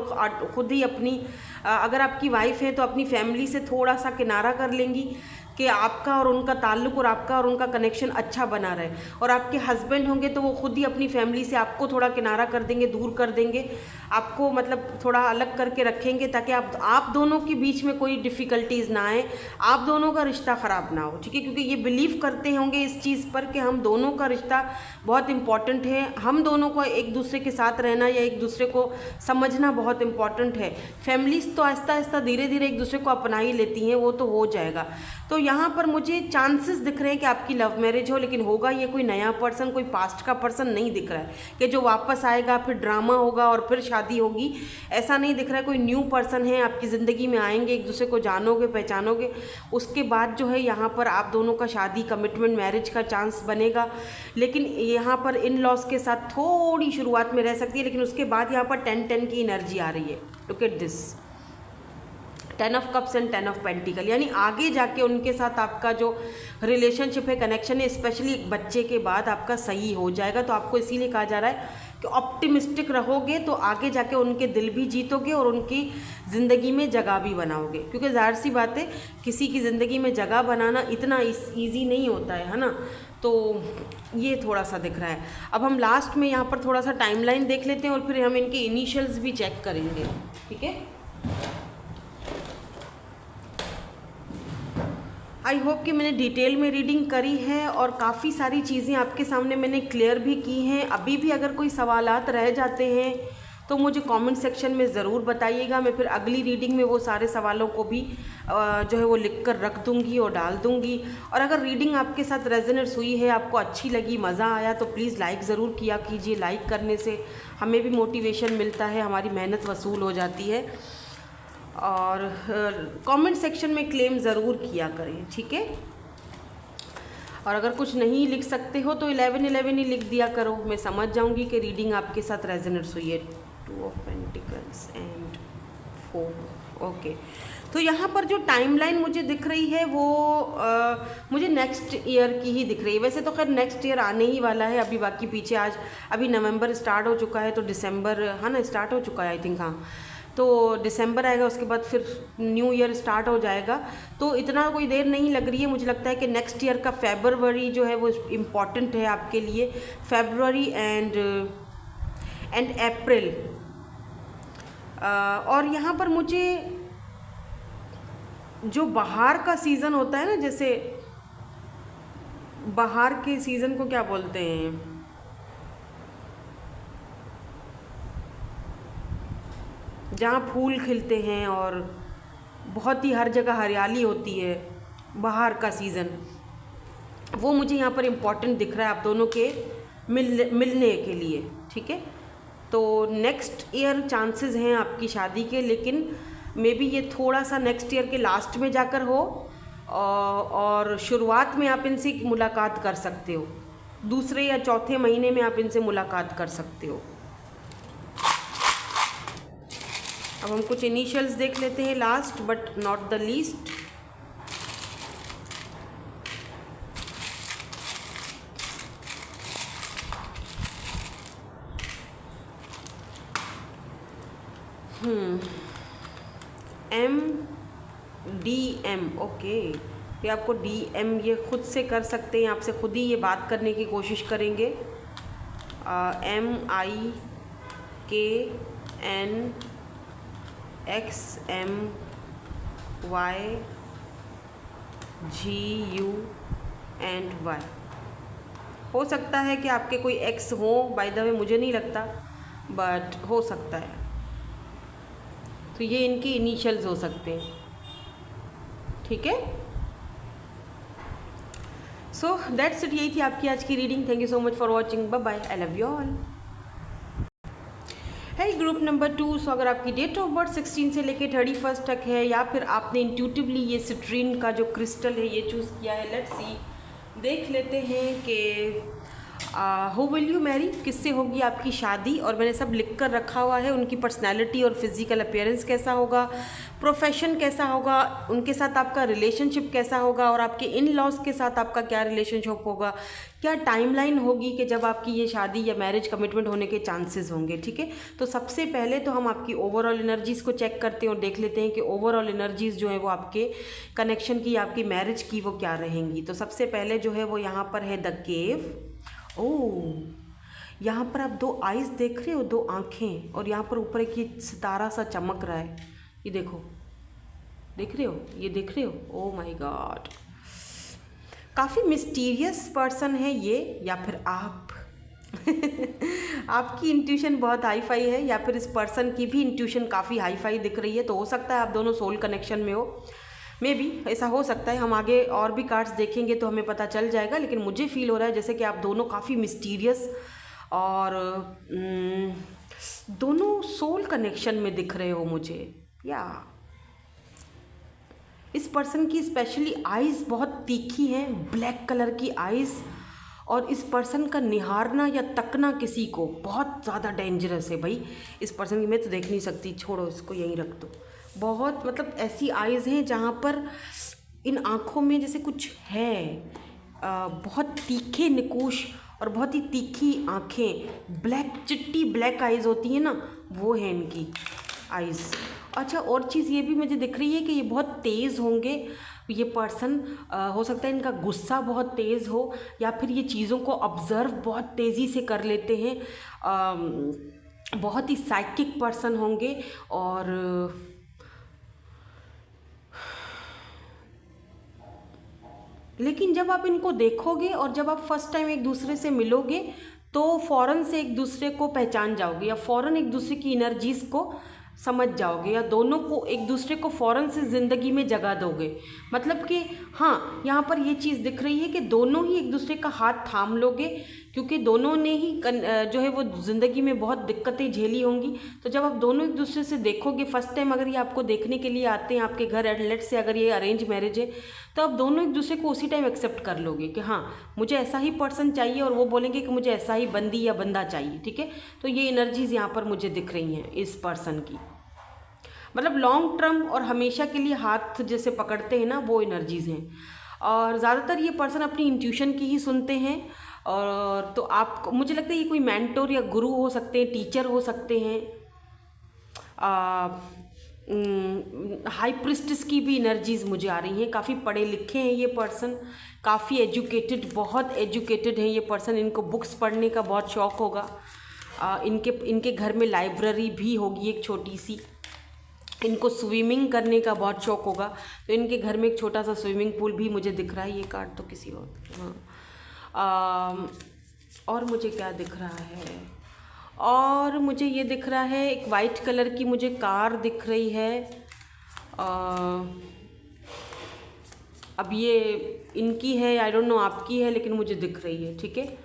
खुद ही अपनी अगर आपकी वाइफ है तो अपनी फैमिली से थोड़ा सा किनारा कर लेंगी कि आपका और उनका ताल्लुक़ और आपका और उनका कनेक्शन अच्छा बना रहे। और आपके हस्बैंड होंगे तो वो खुद ही अपनी फैमिली से आपको थोड़ा किनारा कर देंगे, दूर कर देंगे, आपको मतलब थोड़ा अलग करके रखेंगे ताकि आप दोनों के बीच में कोई डिफ़िकल्टीज़ ना आए, आप दोनों का रिश्ता ख़राब ना हो, ठीक है। क्योंकि ये बिलीव करते होंगे इस चीज़ पर कि हम दोनों का रिश्ता बहुत इम्पॉर्टेंट है, हम दोनों को एक दूसरे के साथ रहना या एक दूसरे को समझना बहुत इम्पॉर्टेंट है। फैमिलीज़ तो आहिस्ता आहिस्ता धीरे धीरे एक दूसरे को अपना ही लेती हैं, वो तो हो जाएगा। तो यहाँ पर मुझे चांसेस दिख रहे हैं कि आपकी लव मैरिज हो, लेकिन होगा ये कोई नया पर्सन, कोई पास्ट का पर्सन नहीं दिख रहा है कि जो वापस आएगा, फिर ड्रामा होगा और फिर शादी होगी, ऐसा नहीं दिख रहा है। कोई न्यू पर्सन है आपकी ज़िंदगी में, आएंगे, एक दूसरे को जानोगे, पहचानोगे, उसके बाद जो है यहाँ पर आप दोनों का शादी, कमिटमेंट, मैरिज का चांस बनेगा। लेकिन यहाँ पर इन लॉज के साथ थोड़ी शुरुआत में रह सकती है, लेकिन उसके बाद यहाँ पर 10-10 की एनर्जी आ रही है। Look at this, 10 of cups and 10 of pentacle, यानी आगे जाके उनके साथ आपका जो रिलेशनशिप है, कनेक्शन है, स्पेशली एक बच्चे के बाद आपका सही हो जाएगा। तो आपको इसीलिए कहा जा रहा है कि ऑप्टिमिस्टिक रहोगे तो आगे जाके उनके दिल भी जीतोगे और उनकी ज़िंदगी में जगह भी बनाओगे, क्योंकि ज़ाहिर सी बात है किसी की ज़िंदगी में जगह बनाना इतना ईजी नहीं होता है ना। तो ये थोड़ा सा दिख रहा है। अब हम लास्ट में यहाँ पर थोड़ा सा टाइमलाइन देख लेते हैं और फिर हम इनके इनिशियल्स भी चेक करेंगे, ठीक है। आई होप कि मैंने डिटेल में रीडिंग करी है और काफ़ी सारी चीज़ें आपके सामने मैंने क्लियर भी की हैं। अभी भी अगर कोई सवालात रह जाते हैं तो मुझे कमेंट सेक्शन में ज़रूर बताइएगा, मैं फिर अगली रीडिंग में वो सारे सवालों को भी जो है वो लिख कर रख दूँगी और डाल दूँगी। और अगर रीडिंग आपके साथ रेजोनेट हुई है, आपको अच्छी लगी, मज़ा आया, तो प्लीज़ लाइक ज़रूर किया कीजिए। लाइक करने से हमें भी मोटिवेशन मिलता है, हमारी मेहनत वसूल हो जाती है। और कमेंट सेक्शन में क्लेम ज़रूर किया करें, ठीक है। और अगर कुछ नहीं लिख सकते हो तो 11-11 ही लिख दिया करो, मैं समझ जाऊंगी कि रीडिंग आपके साथ रेजोनेट हुई है। 2 ऑफ पेंटिकल्स एंड 4, ओके। तो यहाँ पर जो टाइमलाइन मुझे दिख रही है वो मुझे नेक्स्ट ईयर की ही दिख रही है। वैसे तो खैर नेक्स्ट ईयर आने ही वाला है, अभी बाकी पीछे आज अभी नवंबर स्टार्ट हो चुका है तो दिसंबर, हाँ ना, स्टार्ट हो चुका है आई थिंक, हाँ। तो दिसंबर आएगा, उसके बाद फिर न्यू ईयर स्टार्ट हो जाएगा। तो इतना कोई देर नहीं लग रही है। मुझे लगता है कि नेक्स्ट ईयर का फरवरी जो है वो इम्पॉर्टेंट है आपके लिए। फरवरी एंड अप्रैल। और यहाँ पर मुझे जो बाहर का सीज़न होता है ना, जैसे बाहर के सीज़न को क्या बोलते हैं, जहाँ फूल खिलते हैं और बहुत ही हर जगह हरियाली होती है, बाहर का सीज़न, वो मुझे यहाँ पर इम्पोर्टेंट दिख रहा है आप दोनों के मिलने के लिए। ठीक है, तो नेक्स्ट ईयर चांसेस हैं आपकी शादी के, लेकिन मे बी ये थोड़ा सा नेक्स्ट ईयर के लास्ट में जाकर हो और शुरुआत में आप इनसे मुलाकात कर सकते हो। दूसरे या चौथे महीने में आप इनसे मुलाकात कर सकते हो। अब हम कुछ इनिशियल्स देख लेते हैं, last but not the least. DM, okay. ये आपको DM ये खुद से कर सकते हैं, आपसे खुद ही ये बात करने की कोशिश करेंगे। MIKNXMYGUY। हो सकता है कि आपके कोई एक्स हो, बाय द वे मुझे नहीं लगता, बट हो सकता है। तो ये इनके इनिशियल्स हो सकते हैं। ठीक है, सो दैट्स इट। यही थी आपकी आज की reading. Thank you so much for watching. Bye bye, I love you all. है ग्रुप नंबर 2। सो अगर आपकी डेट ऑफ बर्थ 16 से लेके 31 तक है, या फिर आपने इंट्यूटिवली ये सिट्रीन का जो क्रिस्टल है ये चूज़ किया है, लेट्स सी, देख लेते हैं कि हु विल यू मैरी, किससे होगी आपकी शादी। और मैंने सब लिख कर रखा हुआ है, उनकी पर्सनैलिटी और फिजिकल अपीयरेंस कैसा होगा, प्रोफेशन कैसा होगा, उनके साथ आपका रिलेशनशिप कैसा होगा, और आपके इन लॉज के साथ आपका क्या रिलेशनशिप होगा, क्या टाइमलाइन होगी कि जब आपकी ये शादी या मैरिज कमिटमेंट होने के चांसेस होंगे। ठीक है, तो सबसे पहले तो हम आपकी ओवरऑल एनर्जीज़ को चेक करते हैं और देख लेते हैं कि ओवरऑल एनर्जीज़ जो है वो आपके कनेक्शन की, आपकी मैरिज की, वो क्या रहेंगी। तो सबसे पहले जो है वो यहाँ पर है द केव। ओह, यहाँ पर आप 2 आइज़ देख रहे हो, 2 आँखें, और यहाँ पर ऊपर एक ये सितारा सा चमक रहा है। ये देखो, देख रहे हो, ये देख रहे हो। ओह माय गॉड, काफ़ी मिस्टीरियस पर्सन है ये, या फिर आप आपकी इंट्यूशन बहुत हाई फाई है, या फिर इस पर्सन की भी इंट्यूशन काफ़ी हाई फाई दिख रही है। तो हो सकता है आप दोनों सोल कनेक्शन में हो, मे बी ऐसा हो सकता है। हम आगे और भी कार्ड्स देखेंगे तो हमें पता चल जाएगा, लेकिन मुझे फील हो रहा है जैसे कि आप दोनों काफ़ी मिस्टीरियस और दोनों सोल कनेक्शन में दिख रहे हो मुझे। या इस पर्सन की स्पेशली आइज़ बहुत तीखी हैं, ब्लैक कलर की आइज़, और इस पर्सन का निहारना या तकना किसी को बहुत ज़्यादा डेंजरस है भाई। इस पर्सन की मैं तो देख नहीं सकती, छोड़ो इसको, यहीं रख दो। बहुत मतलब ऐसी आइज़ हैं जहाँ पर इन आँखों में जैसे कुछ है, बहुत तीखे निकुश और बहुत ही तीखी आँखें, ब्लैक चिट्टी ब्लैक आइज़ होती हैं ना, वो है इनकी आइज़। अच्छा, और चीज़ ये भी मुझे दिख रही है कि ये बहुत तेज़ होंगे ये पर्सन। हो सकता है इनका गुस्सा बहुत तेज़ हो, या फिर ये चीज़ों को ऑब्ज़र्व बहुत तेज़ी से कर लेते हैं। बहुत ही साइकिक पर्सन होंगे, और लेकिन जब आप इनको देखोगे और जब आप फर्स्ट टाइम एक दूसरे से मिलोगे तो फ़ौरन से एक दूसरे को पहचान जाओगे, या फ़ौरन एक दूसरे की एनर्जीज़ को समझ जाओगे, या दोनों को एक दूसरे को फ़ौरन से ज़िंदगी में जगह दोगे। मतलब कि हाँ, यहाँ पर ये चीज़ दिख रही है कि दोनों ही एक दूसरे का हाथ थाम लोगे, क्योंकि दोनों ने ही जो है वो ज़िंदगी में बहुत दिक्कतें झेली होंगी। तो जब आप दोनों एक दूसरे से देखोगे फर्स्ट टाइम, अगर ये आपको देखने के लिए आते हैं आपके घर, लेट से अगर ये अरेंज मैरिज है, तो आप दोनों एक दूसरे को उसी टाइम एक्सेप्ट कर लोगे कि हाँ मुझे ऐसा ही पर्सन चाहिए, और वो बोलेंगे कि मुझे ऐसा ही बंदी या बंदा चाहिए। ठीक है, तो ये एनर्जीज़ यहाँ पर मुझे दिख रही हैं इस पर्सन की, मतलब लॉन्ग टर्म और हमेशा के लिए हाथ जैसे पकड़ते हैं ना, वो एनर्जीज़ हैं। और ज़्यादातर ये पर्सन अपनी इंट्यूशन की ही सुनते हैं। और तो आप, मुझे लगता है ये कोई मेंटोर या गुरु हो सकते हैं, टीचर हो सकते हैं, हाई प्रिस्टिस की भी एनर्जीज़ मुझे आ रही हैं। काफ़ी पढ़े लिखे हैं ये पर्सन, काफ़ी एजुकेटेड, बहुत एजुकेटेड हैं ये पर्सन। इनको बुक्स पढ़ने का बहुत शौक़ होगा। इनके घर में लाइब्रेरी भी होगी एक छोटी सी। इनको स्विमिंग करने का बहुत शौक़ होगा, तो इनके घर में एक छोटा सा स्विमिंग पूल भी मुझे दिख रहा है। ये कार्ड तो किसी और, हाँ। और मुझे क्या दिख रहा है, और मुझे ये दिख रहा है एक वाइट कलर की मुझे कार दिख रही है। अब ये इनकी है, आई डोंट नो आपकी है, लेकिन मुझे दिख रही है, ठीक है।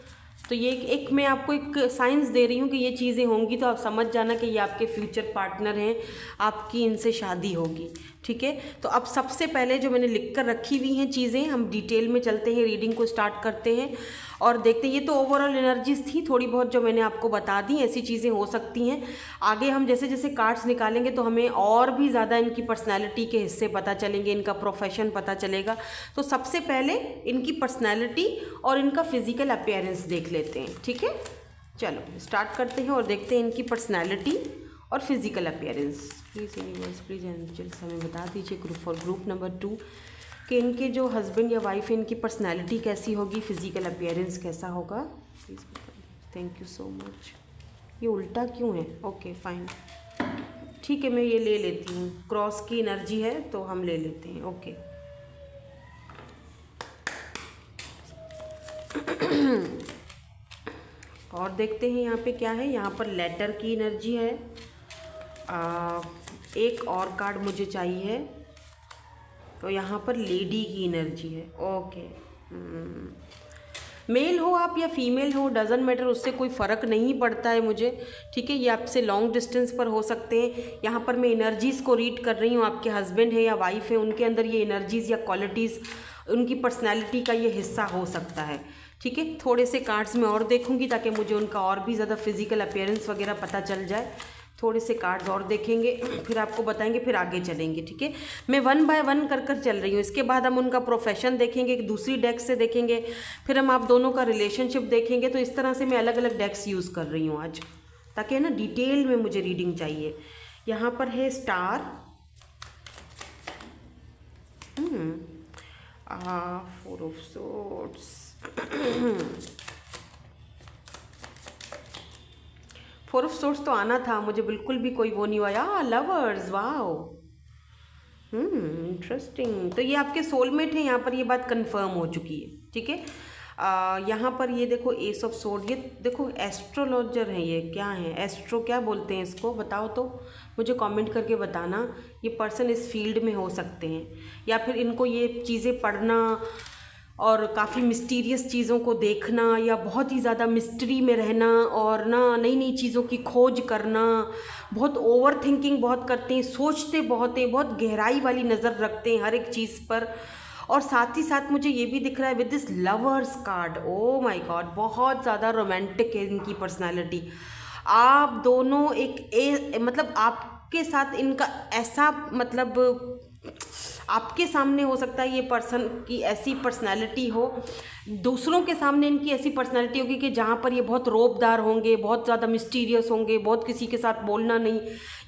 तो ये एक मैं आपको एक साइंस दे रही हूँ कि ये चीज़ें होंगी, तो आप समझ जाना कि ये आपके फ्यूचर पार्टनर हैं, आपकी इनसे शादी होगी, ठीक है। तो अब सबसे पहले जो मैंने लिख कर रखी हुई हैं चीज़ें, हम डिटेल में चलते हैं, रीडिंग को स्टार्ट करते हैं और देखते हैं। ये तो ओवरऑल एनर्जीज थी, थोड़ी बहुत जो मैंने आपको बता दी, ऐसी चीज़ें हो सकती हैं। आगे हम जैसे जैसे कार्ड्स निकालेंगे तो हमें और भी ज़्यादा इनकी पर्सनैलिटी के हिस्से पता चलेंगे, इनका प्रोफेशन पता चलेगा। तो सबसे पहले इनकी पर्सनैलिटी और इनका फिजिकल अपीयरेंस देख लेते हैं, ठीक है। चलो स्टार्ट करते हैं और देखते हैं इनकी पर्सनैलिटी और physical appearance. Please universe, please angels हमें बता दीजिए ग्रुप नंबर 2 कि इनके जो हस्बैंड या वाइफ है, इनकी पर्सनैलिटी कैसी होगी, फिजिकल अपीयरेंस कैसा होगा, प्लीज़ बता दीजिए। Thank you so much. ये उल्टा क्यों है? ओके फाइन, ठीक है, मैं ये ले लेती हूँ। क्रॉस की एनर्जी है तो हम ले लेते हैं, ओके। और देखते हैं यहाँ पे क्या है। यहाँ पर लेटर की एनर्जी है। एक और कार्ड मुझे चाहिए, तो यहाँ पर लेडी की एनर्जी है, ओके। मेल हो आप या फीमेल हो, डजंट मैटर, उससे कोई फ़र्क नहीं पड़ता है मुझे, ठीक है। ये आपसे लॉन्ग डिस्टेंस पर हो सकते हैं। यहाँ पर मैं एनर्जीज़ को रीड कर रही हूँ। आपके हस्बैंड है या वाइफ है, उनके अंदर ये एनर्जीज़ या क्वालिटीज़ उनकी पर्सनैलिटी का ये हिस्सा हो सकता है, ठीक है। थोड़े से कार्ड्स में और देखूँगी ताकि मुझे उनका और भी ज़्यादा फिजिकल अपीयरेंस वगैरह पता चल जाए। थोड़े से कार्ड्स और देखेंगे, फिर आपको बताएंगे, फिर आगे चलेंगे, ठीक है। मैं 1 बाय 1 कर कर चल रही हूँ। इसके बाद हम उनका प्रोफेशन देखेंगे, एक दूसरी डेक से देखेंगे, फिर हम आप दोनों का रिलेशनशिप देखेंगे। तो इस तरह से मैं अलग अलग डेक्स यूज़ कर रही हूँ आज, ताकि है ना डिटेल में मुझे रीडिंग चाहिए। यहाँ पर है star, 4 of swords, 4 of swords तो आना था, मुझे बिल्कुल भी कोई वो नहीं हुआ। Lovers, wow, interesting. तो ये आपके सोलमेट हैं, यहाँ पर ये बात कंफर्म हो चुकी है, ठीक है। यहाँ पर ये देखो एस ऑफ सोर्ड, ये देखो एस्ट्रोलॉजर हैं। ये क्या है, एस्ट्रो क्या बोलते हैं इसको, बताओ तो मुझे कमेंट करके बताना। ये पर्सन इस फील्ड में हो सकते हैं, या फिर इनको ये चीज़ें पढ़ना और काफ़ी मिस्टीरियस चीज़ों को देखना, या बहुत ही ज़्यादा मिस्ट्री में रहना और ना नई नई चीज़ों की खोज करना, बहुत ओवर थिंकिंग बहुत करते हैं, सोचते बहुत हैं, बहुत गहराई वाली नज़र रखते हैं हर एक चीज़ पर। और साथ ही साथ मुझे ये भी दिख रहा है with this lovers card, O my God, बहुत ज़्यादा रोमांटिक है इनकी पर्सनालिटी। आप दोनों मतलब आपके साथ इनका ऐसा मतलब आपके सामने हो सकता है ये पर्सन की ऐसी पर्सनालिटी हो, दूसरों के सामने इनकी ऐसी पर्सनालिटी होगी कि जहाँ पर ये बहुत रौबदार होंगे, बहुत ज़्यादा मिस्टीरियस होंगे, बहुत किसी के साथ बोलना नहीं,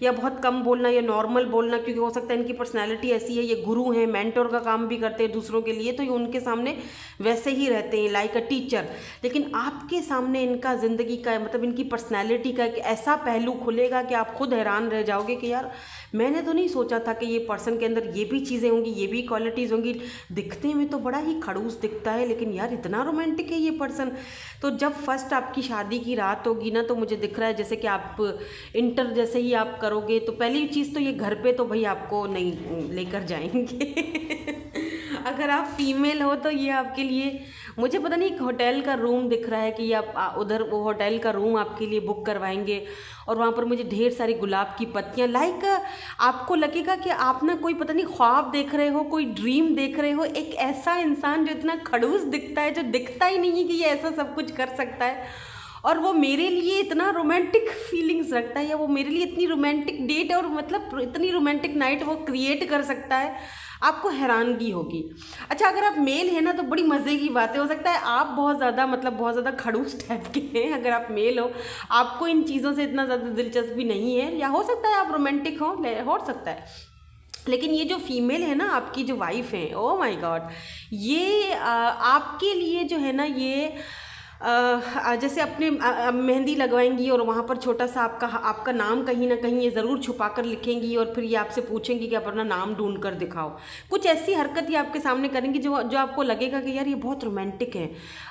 या बहुत कम बोलना या नॉर्मल बोलना, क्योंकि हो सकता है इनकी पर्सनालिटी ऐसी है। ये गुरु हैं, मेंटोर का काम भी करते हैं दूसरों के लिए, तो ये उनके सामने वैसे ही रहते हैं, लाइक अ टीचर। लेकिन आपके सामने इनका ज़िंदगी का मतलब इनकी पर्सनैलिटी का एक ऐसा पहलू खुलेगा कि आप खुद हैरान रह जाओगे कि यार मैंने तो नहीं सोचा था कि ये पर्सन के अंदर ये भी चीज़ें होंगी, ये भी क्वालिटीज़ होंगी। दिखने में तो बड़ा ही खड़ूस दिखता है, लेकिन यार इतना रोमांटिक है ये पर्सन। तो जब फर्स्ट आपकी शादी की रात होगी ना, तो मुझे दिख रहा है जैसे कि आप इंटर जैसे ही आप करोगे, तो पहली चीज़ तो ये घर पे तो भाई आपको नहीं लेकर जाएंगे। अगर आप फीमेल हो तो ये आपके लिए, मुझे पता नहीं, एक होटल का रूम दिख रहा है कि आप उधर वो होटल का रूम आपके लिए बुक करवाएंगे, और वहाँ पर मुझे ढेर सारी गुलाब की पत्तियाँ, लाइक आपको लगेगा कि आप ना कोई पता नहीं ख्वाब देख रहे हो, कोई ड्रीम देख रहे हो। एक ऐसा इंसान जो इतना खड़ूस दिखता है, जो दिखता ही नहीं है कि ये ऐसा सब कुछ कर सकता है, और वो मेरे लिए इतना रोमांटिक फीलिंग्स रखता है, या वो मेरे लिए इतनी रोमांटिक डेट और मतलब इतनी रोमांटिक नाइट वो क्रिएट कर सकता है, आपको हैरानगी होगी। अच्छा, अगर आप मेल हैं ना तो बड़ी मज़े की बात है, हो सकता है आप बहुत ज़्यादा मतलब बहुत ज़्यादा खड़ूस टाइप के हैं। अगर आप मेल हो, आपको इन चीज़ों से इतना ज़्यादा दिलचस्पी नहीं है, या हो सकता है आप रोमांटिक हो सकता है। लेकिन ये जो फीमेल है ना, आपकी जो वाइफ है, ओ माय गॉड, ये आपके लिए जो है ना, ये जैसे अपने मेहंदी लगवाएंगी और वहाँ पर छोटा सा आपका नाम कहीं ना कहीं ये ज़रूर छुपा कर लिखेंगी, और फिर ये आपसे पूछेंगी कि अपना नाम ढूंढ कर दिखाओ। कुछ ऐसी हरकत ये आपके सामने करेंगी जो आपको लगेगा कि यार ये बहुत रोमांटिक है,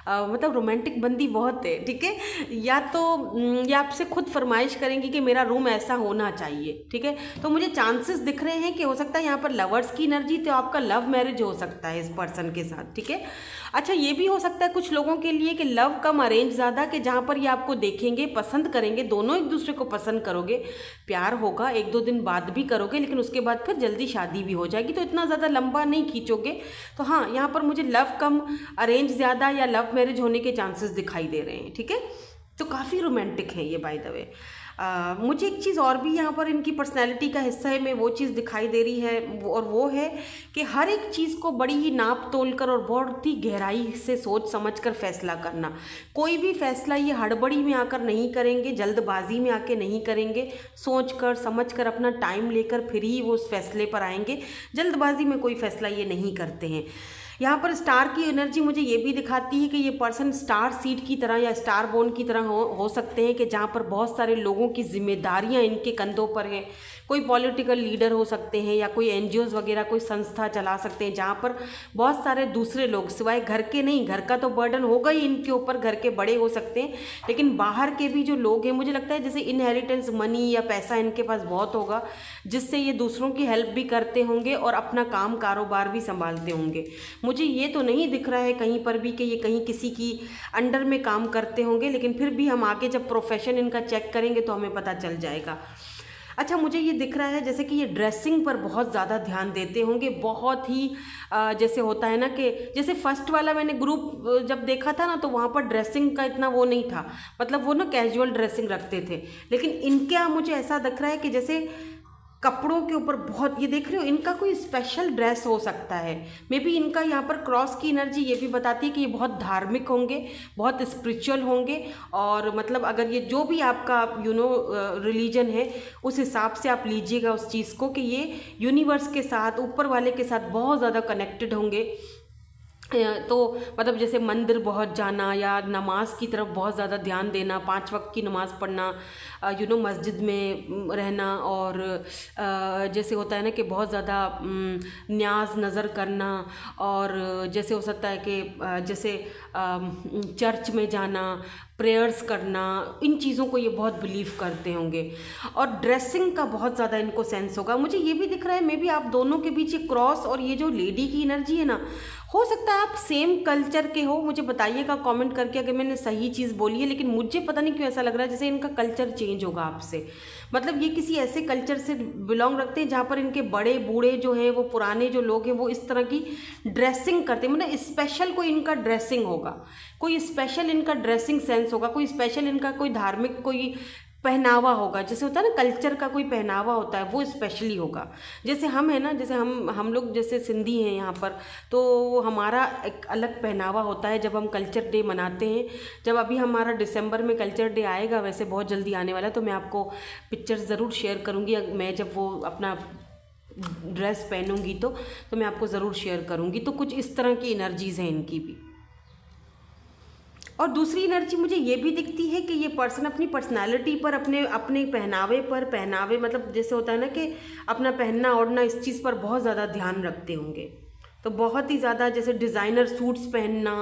मतलब रोमांटिक बंदी बहुत है, ठीक है। या तो ये आपसे खुद फरमाइश करेंगी कि मेरा रूम ऐसा होना चाहिए, ठीक है। तो मुझे चांसेस दिख रहे हैं कि हो सकता है यहाँ पर लवर्स की एनर्जी, तो आपका लव मैरिज हो सकता है इस पर्सन के साथ, ठीक है। अच्छा, ये भी हो सकता है कुछ लोगों के लिए कि लव कम अरेंज ज़्यादा, कि जहाँ पर ये आपको देखेंगे, पसंद करेंगे, दोनों एक दूसरे को पसंद करोगे, प्यार होगा, 1-2 दिन बाद भी करोगे, लेकिन उसके बाद फिर जल्दी शादी भी हो जाएगी, तो इतना ज़्यादा लंबा नहीं खींचोगे। तो हाँ, यहाँ पर मुझे लव कम अरेंज ज़्यादा या लव मैरिज होने के चांसेस दिखाई दे रहे हैं, ठीक है। तो काफ़ी रोमांटिक है ये, बाय द वे। मुझे एक चीज़ और भी यहाँ पर इनकी पर्सनैलिटी का हिस्सा है, में वो चीज़ दिखाई दे रही है, और वो है कि हर एक चीज़ को बड़ी ही नाप तोल कर और बहुत ही गहराई से सोच समझ कर फैसला करना। कोई भी फैसला ये हड़बड़ी में आकर नहीं करेंगे, जल्दबाजी में आके नहीं करेंगे, सोच कर समझ कर अपना टाइम लेकर फिर ही वो उस फैसले पर आएंगे। जल्दबाजी में कोई फैसला ये नहीं करते हैं। यहाँ पर स्टार की एनर्जी मुझे ये भी दिखाती है कि ये पर्सन स्टार सीड की तरह या स्टार बोन की तरह हो सकते हैं, कि जहाँ पर बहुत सारे लोगों की जिम्मेदारियाँ इनके कंधों पर हैं। कोई पॉलिटिकल लीडर हो सकते हैं, या कोई एनजीओज़ वगैरह कोई संस्था चला सकते हैं, जहाँ पर बहुत सारे दूसरे लोग, सिवाय घर के नहीं, घर का तो बर्डन होगा ही इनके ऊपर, घर के बड़े हो सकते हैं, लेकिन बाहर के भी जो लोग हैं, मुझे लगता है जैसे इनहेरिटेंस मनी या पैसा इनके पास बहुत होगा, जिससे ये दूसरों की हेल्प भी करते होंगे और अपना काम कारोबार भी संभालते होंगे। मुझे ये तो नहीं दिख रहा है कहीं पर भी कि ये कहीं किसी की अंडर में काम करते होंगे, लेकिन फिर भी हम आगे जब प्रोफेशन इनका चेक करेंगे तो हमें पता चल जाएगा। अच्छा, मुझे ये दिख रहा है जैसे कि ये ड्रेसिंग पर बहुत ज़्यादा ध्यान देते होंगे, बहुत ही जैसे होता है ना कि जैसे फर्स्ट वाला मैंने ग्रुप जब देखा था ना, तो वहाँ पर ड्रेसिंग का इतना वो नहीं था, मतलब वो ना कैजुअल ड्रेसिंग रखते थे, लेकिन इनके यहाँ मुझे ऐसा दिख रहा है कि जैसे कपड़ों के ऊपर बहुत, ये देख रहे हो, इनका कोई स्पेशल ड्रेस हो सकता है। मे बी इनका यहाँ पर क्रॉस की एनर्जी ये भी बताती है कि ये बहुत धार्मिक होंगे, बहुत स्पिरिचुअल होंगे, और मतलब अगर ये जो भी आपका रिलीजन है, उस हिसाब से आप लीजिएगा उस चीज़ को, कि ये यूनिवर्स के साथ, ऊपर वाले के साथ बहुत ज़्यादा कनेक्टेड होंगे। तो मतलब जैसे मंदिर बहुत जाना, या नमाज की तरफ बहुत ज़्यादा ध्यान देना, 5 वक्त की नमाज़ पढ़ना, मस्जिद में रहना, और जैसे होता है ना कि बहुत ज़्यादा न्याज नज़र करना, और जैसे हो सकता है कि जैसे चर्च में जाना, प्रेयर्स करना, इन चीज़ों को ये बहुत बिलीव करते होंगे। और ड्रेसिंग का बहुत ज़्यादा इनको सेंस होगा। मुझे ये भी दिख रहा है, मे बी आप दोनों के बीच एक क्रॉस, और ये जो लेडी की एनर्जी है ना, हो सकता है आप सेम कल्चर के हो। मुझे बताइएगा कमेंट करके अगर मैंने सही चीज़ बोली है, लेकिन मुझे पता नहीं क्यों ऐसा लग रहा है जैसे इनका कल्चर चेंज होगा आपसे। मतलब ये किसी ऐसे कल्चर से बिलोंग रखते हैं जहाँ पर इनके बड़े बूढ़े जो हैं, वो पुराने जो लोग हैं, वो इस तरह की ड्रेसिंग करते हैं। मतलब स्पेशल कोई इनका ड्रेसिंग होगा, कोई स्पेशल इनका ड्रेसिंग सेंस होगा, कोई स्पेशल इनका कोई धार्मिक कोई पहनावा होगा। जैसे होता है ना कल्चर का कोई पहनावा होता है, वो स्पेशली होगा। जैसे हम है ना, जैसे हम लोग जैसे सिंधी हैं यहाँ पर, तो हमारा एक अलग पहनावा होता है जब हम कल्चर डे मनाते हैं। जब अभी हमारा दिसंबर में कल्चर डे आएगा, वैसे बहुत जल्दी आने वाला है, तो मैं आपको पिक्चर्स ज़रूर शेयर करूँगी। मैं जब वो अपना ड्रेस पहनूँगी तो मैं आपको ज़रूर शेयर करूँगी। तो कुछ इस तरह की एनर्जीज़ हैं इनकी भी। और दूसरी एनर्जी मुझे ये भी दिखती है कि ये पर्सन अपनी पर्सनालिटी पर, अपने पहनावे मतलब जैसे होता है ना कि अपना पहनना ओढ़ना, इस चीज़ पर बहुत ज़्यादा ध्यान रखते होंगे। तो बहुत ही ज़्यादा जैसे डिज़ाइनर सूट्स पहनना,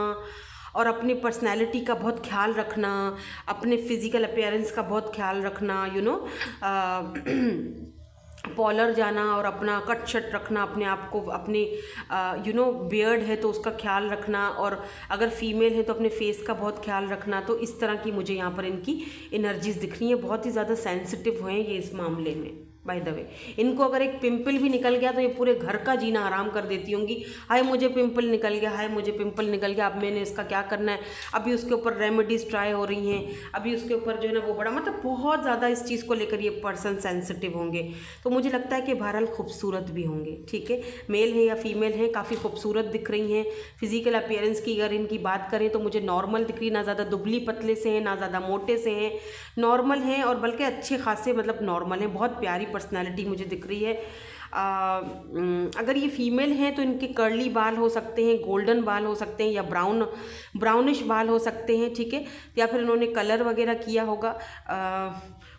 और अपनी पर्सनालिटी का बहुत ख्याल रखना, अपने फिज़िकल अपीयरेंस का बहुत ख्याल रखना, पॉलर जाना, और अपना कट शट रखना अपने आप को, अपने बियर्ड है तो उसका ख्याल रखना, और अगर फीमेल है तो अपने फेस का बहुत ख्याल रखना। तो इस तरह की मुझे यहाँ पर इनकी एनर्जीज दिख रही है। बहुत ही ज़्यादा सेंसिटिव हुए हैं ये इस मामले में। By the way. इनको अगर एक पिंपल भी निकल गया तो ये पूरे घर का जीना आराम कर देती होंगी। हाय मुझे पिंपल निकल गया, हाय मुझे पिंपल निकल गया, अब मैंने इसका क्या करना है। अभी उसके ऊपर रेमेडीज़ ट्राई हो रही हैं, अभी उसके ऊपर जो है ना वो बड़ा, मतलब बहुत ज़्यादा इस चीज़ को लेकर ये पर्सन सेंसिटिव होंगे। तो मुझे लगता है कि बहरहाल खूबसूरत भी होंगे, ठीक है। मेल है या फीमेल है, काफ़ी खूबसूरत दिख रही हैं। फिजिकल अपीयरेंस की अगर इनकी बात करें तो मुझे नॉर्मल दिख रही, ना ज़्यादा दुबली पतले से हैं ना ज़्यादा मोटे से हैं, नॉर्मल हैं और बल्कि अच्छे खासे मतलब नॉर्मल हैं। बहुत प्यारी पर्सनैलिटी मुझे दिख रही है। अगर ये फीमेल हैं तो इनके कर्ली बाल हो सकते हैं, गोल्डन बाल हो सकते हैं या ब्राउनिश बाल हो सकते हैं, ठीक है। या फिर इन्होंने कलर वगैरह किया होगा।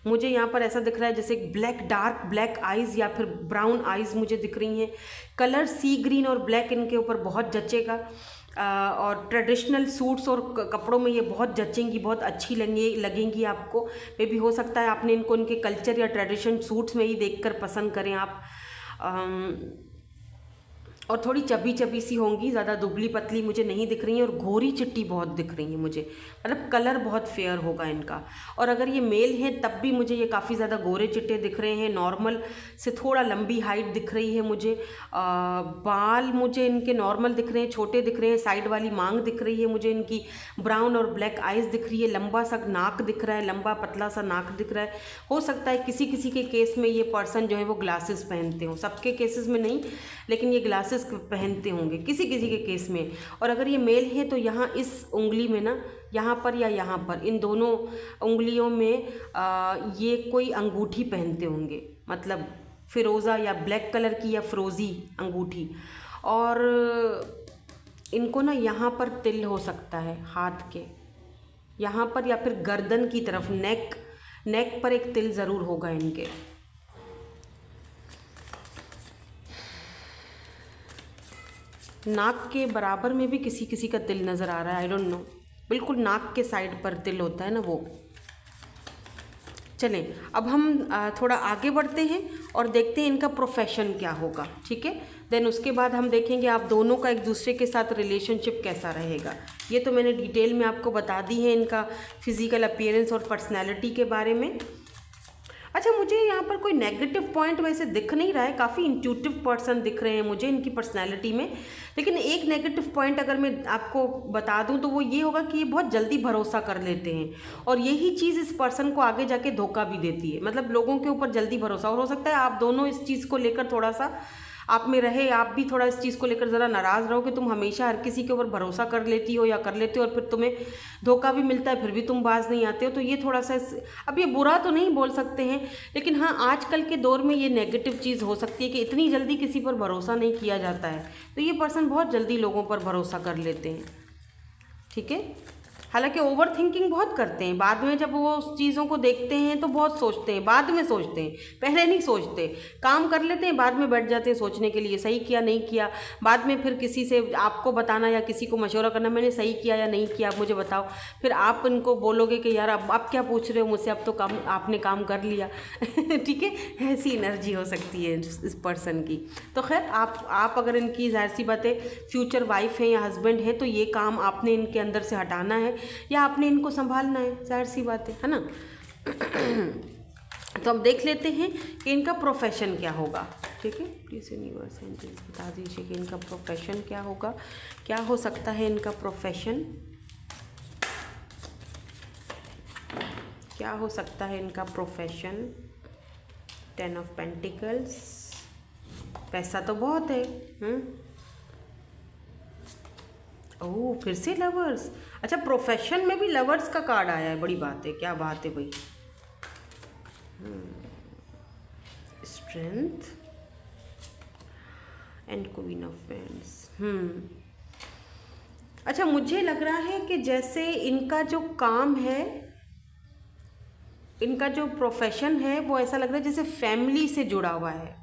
मुझे यहाँ पर ऐसा दिख रहा है जैसे ब्लैक, डार्क ब्लैक आइज़ या फिर ब्राउन आइज़ मुझे दिख रही हैं। कलर सी ग्रीन और ब्लैक इनके ऊपर बहुत जचेगा। और ट्रेडिशनल सूट्स और कपड़ों में ये बहुत जचेंगी, बहुत अच्छी लगेंगी आपको। मे भी हो सकता है आपने इनको इनके कल्चर या ट्रेडिशन सूट्स में ही देखकर पसंद करें आप। और थोड़ी चबी चबी सी होंगी, ज़्यादा दुबली पतली मुझे नहीं दिख रही हैं और गोरी चिट्टी बहुत दिख रही हैं मुझे, मतलब कलर बहुत फेयर होगा इनका। और अगर ये मेल हैं तब भी मुझे ये काफ़ी ज़्यादा गोरे चिट्टे दिख रहे हैं, नॉर्मल से थोड़ा लंबी हाइट दिख रही है मुझे। बाल मुझे इनके नॉर्मल दिख रहे हैं, छोटे दिख रहे हैं, साइड वाली मांग दिख रही है मुझे इनकी, ब्राउन और ब्लैक आइज़ दिख रही है, लंबा सा नाक दिख रहा है, लंबा पतला सा नाक दिख रहा है। हो सकता है किसी किसी के केस में ये पर्सन जो है वो ग्लासेस पहनते हों, सबके केसेस में नहीं, लेकिन ये ग्लासेस पहनते होंगे किसी किसी के केस में। और अगर ये मेल है तो यहाँ इस उंगली में ना, यहाँ पर या यहाँ पर, इन दोनों उंगलियों में ये कोई अंगूठी पहनते होंगे, मतलब फिरोज़ा या ब्लैक कलर की या फ्रोज़ी अंगूठी। और इनको ना यहाँ पर तिल हो सकता है हाथ के यहाँ पर, या फिर गर्दन की तरफ, नेक पर एक तिल ज़रूर होगा इनके। नाक के बराबर में भी किसी किसी का तिल नज़र आ रहा है, आई डोंट नो, बिल्कुल नाक के साइड पर तिल होता है ना वो। चलें अब हम थोड़ा आगे बढ़ते हैं और देखते हैं इनका प्रोफेशन क्या होगा, ठीक है। देन उसके बाद हम देखेंगे आप दोनों का एक दूसरे के साथ रिलेशनशिप कैसा रहेगा। ये तो मैंने डिटेल में आपको बता दी है इनका फिज़िकल अपीयरेंस और पर्सनैलिटी के बारे में। अच्छा, मुझे यहाँ पर कोई नेगेटिव पॉइंट वैसे दिख नहीं रहा है, काफ़ी इंट्यूटिव पर्सन दिख रहे हैं मुझे इनकी पर्सनैलिटी में। लेकिन एक नेगेटिव पॉइंट अगर मैं आपको बता दूँ तो वो ये होगा कि ये बहुत जल्दी भरोसा कर लेते हैं और यही चीज़ इस पर्सन को आगे जाके धोखा भी देती है, मतलब लोगों के ऊपर जल्दी भरोसा। और हो सकता है आप दोनों इस चीज़ को लेकर थोड़ा सा आप में रहे, आप भी थोड़ा इस चीज़ को लेकर ज़रा नाराज़ रहो कि तुम हमेशा हर किसी के ऊपर भरोसा कर लेती हो या कर लेते हो और फिर तुम्हें धोखा भी मिलता है, फिर भी तुम बाज नहीं आते हो। तो ये थोड़ा सा, अब ये बुरा तो नहीं बोल सकते हैं, लेकिन हाँ आजकल के दौर में ये नेगेटिव चीज़ हो सकती है कि इतनी जल्दी किसी पर भरोसा नहीं किया जाता है। तो ये पर्सन बहुत जल्दी लोगों पर भरोसा कर लेते हैं, ठीक है। हालांकि ओवर थिंकिंग बहुत करते हैं, बाद में जब वो उस चीज़ों को देखते हैं तो बहुत सोचते हैं, बाद में सोचते हैं, पहले नहीं सोचते। काम कर लेते हैं, बाद में बैठ जाते हैं सोचने के लिए, सही किया नहीं किया। बाद में फिर किसी से आपको बताना या किसी को मशवरा करना, मैंने सही किया या नहीं किया, आप मुझे बताओ। फिर आप उनको बोलोगे कि यार अब क्या पूछ रहे हो मुझसे, अब तो काम आपने काम कर लिया ठीक है, ऐसी एनर्जी हो सकती है इस पर्सन की। तो खैर आप अगर इनकी ज़ाहिर सी बात है फ्यूचर वाइफ है या हस्बैंड है तो ये काम आपने इनके अंदर से हटाना है या आपने इनको संभालना है, जाहिर सी बात है ना। तो अब देख लेते हैं कि इनका प्रोफेशन क्या होगा, ठीक है। प्लीज़ यूनिवर्स एंजल्स बता दीजिए कि इनका प्रोफेशन क्या होगा, क्या हो सकता है इनका प्रोफेशन, क्या हो सकता है इनका प्रोफेशन। 10 ऑफ पेंटिकल्स, पैसा तो बहुत है। ओह, फिर से लवर्स। अच्छा, प्रोफेशन में भी लवर्स का कार्ड आया है, बड़ी बात है, क्या बात है भाई। Strength and queen of wands. अच्छा, मुझे लग रहा है कि जैसे इनका जो काम है, इनका जो प्रोफेशन है वो ऐसा लग रहा है जैसे फैमिली से जुड़ा हुआ है।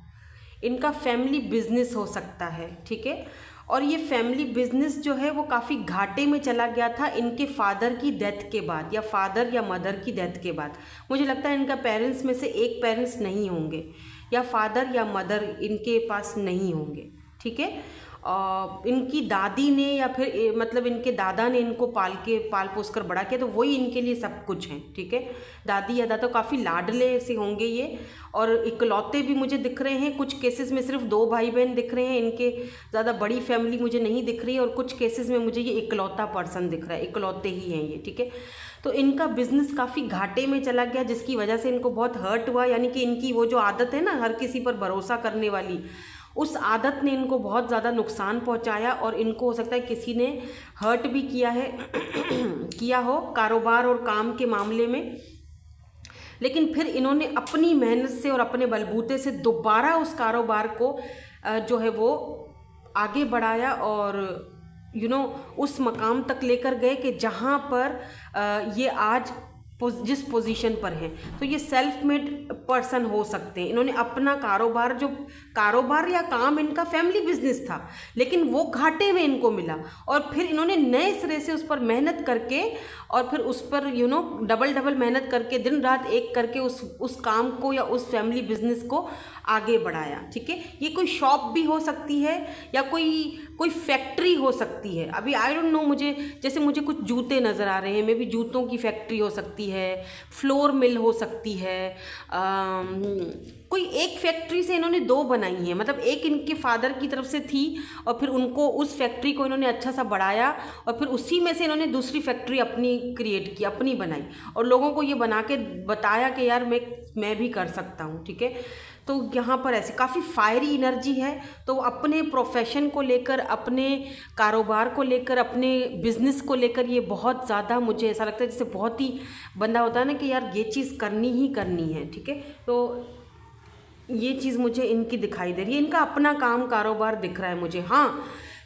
इनका फैमिली बिजनेस हो सकता है, ठीक है। और ये फैमिली बिजनेस जो है वो काफ़ी घाटे में चला गया था इनके फादर की डेथ के बाद, या फादर या मदर की डेथ के बाद। मुझे लगता है इनका पेरेंट्स में से एक पेरेंट्स नहीं होंगे, या फादर या मदर इनके पास नहीं होंगे, ठीक है। इनकी दादी ने या फिर मतलब इनके दादा ने इनको पाल पोस कर बड़ा किया, तो वही इनके लिए सब कुछ हैं। ठीक है, दादी या दादा काफ़ी लाडले से होंगे ये, और इकलौते भी मुझे दिख रहे हैं। कुछ केसेस में सिर्फ 2 भाई बहन दिख रहे हैं, इनके ज़्यादा बड़ी फैमिली मुझे नहीं दिख रही है, और कुछ केसेस में मुझे ये इकलौता पर्सन दिख रहा है, इकलौते ही हैं ये। ठीक है, तो इनका बिजनेस काफ़ी घाटे में चला गया, जिसकी वजह से इनको बहुत हर्ट हुआ। यानी कि इनकी वो जो आदत है ना हर किसी पर भरोसा करने वाली, उस आदत ने इनको बहुत ज़्यादा नुकसान पहुंचाया, और इनको हो सकता है किसी ने हर्ट भी किया है किया हो कारोबार और काम के मामले में। लेकिन फिर इन्होंने अपनी मेहनत से और अपने बलबूते से दोबारा उस कारोबार को जो है वो आगे बढ़ाया, और उस मकाम तक लेकर गए कि जहाँ पर ये आज जिस पोजीशन पर हैं। तो ये सेल्फ मेड पर्सन हो सकते हैं। इन्होंने अपना कारोबार या काम इनका फैमिली बिजनेस था, लेकिन वो घाटे में इनको मिला, और फिर इन्होंने नए सिरे से उस पर मेहनत करके, और फिर उस पर डबल मेहनत करके दिन रात एक करके उस काम को या उस फैमिली बिजनेस को आगे बढ़ाया। ठीक है, ये कोई शॉप भी हो सकती है या कोई फैक्ट्री हो सकती है। अभी आई डोंट नो, मुझे कुछ जूते नज़र आ रहे हैं, मे बी जूतों की फैक्ट्री हो सकती है, फ्लोर मिल हो सकती है, कोई एक फैक्ट्री से इन्होंने 2 बनाई हैं। मतलब एक इनके फादर की तरफ से थी, और फिर उनको उस फैक्ट्री को इन्होंने अच्छा सा बढ़ाया, और फिर उसी में से इन्होंने दूसरी फैक्ट्री अपनी क्रिएट की, अपनी बनाई, और लोगों को ये बना के बताया कि यार मैं भी कर सकता हूँ। ठीक है, तो यहाँ पर ऐसे काफ़ी फायरी एनर्जी है। तो अपने प्रोफेशन को लेकर, अपने कारोबार को लेकर, अपने बिजनेस को लेकर ये बहुत ज़्यादा, मुझे ऐसा लगता है जैसे बहुत ही बंदा होता है ना कि यार ये चीज़ करनी ही करनी है। ठीक है, तो ये चीज़ मुझे इनकी दिखाई दे रही है। इनका अपना काम कारोबार दिख रहा है मुझे। हाँ,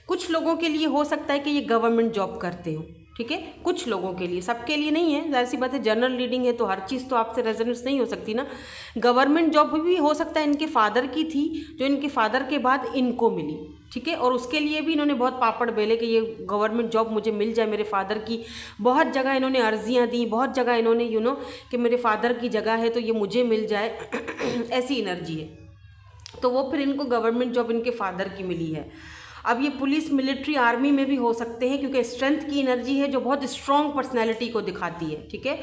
कुछ लोगों के लिए हो सकता है कि ये गवर्नमेंट जॉब करते हो। ठीक है, कुछ लोगों के लिए, सबके लिए नहीं है, जाहिर सी बात है। जनरल रीडिंग है तो हर चीज़ तो आपसे रेजोनेंस नहीं हो सकती ना। गवर्नमेंट जॉब भी हो सकता है इनके फादर की थी, जो इनके फादर के बाद इनको मिली। ठीक है, और उसके लिए भी इन्होंने बहुत पापड़ बेले कि ये गवर्नमेंट जॉब मुझे मिल जाए मेरे फादर की। बहुत जगह इन्होंने अर्जियाँ दी, बहुत जगह इन्होंने कि मेरे फादर की जगह है तो ये मुझे मिल जाए ऐसी एनर्जी है। तो वो फिर इनको गवर्नमेंट जॉब इनके फादर की मिली है। अब ये पुलिस, मिलिट्री, आर्मी में भी हो सकते हैं, क्योंकि स्ट्रेंथ की एनर्जी है जो बहुत स्ट्रॉन्ग पर्सनैलिटी को दिखाती है। ठीक है,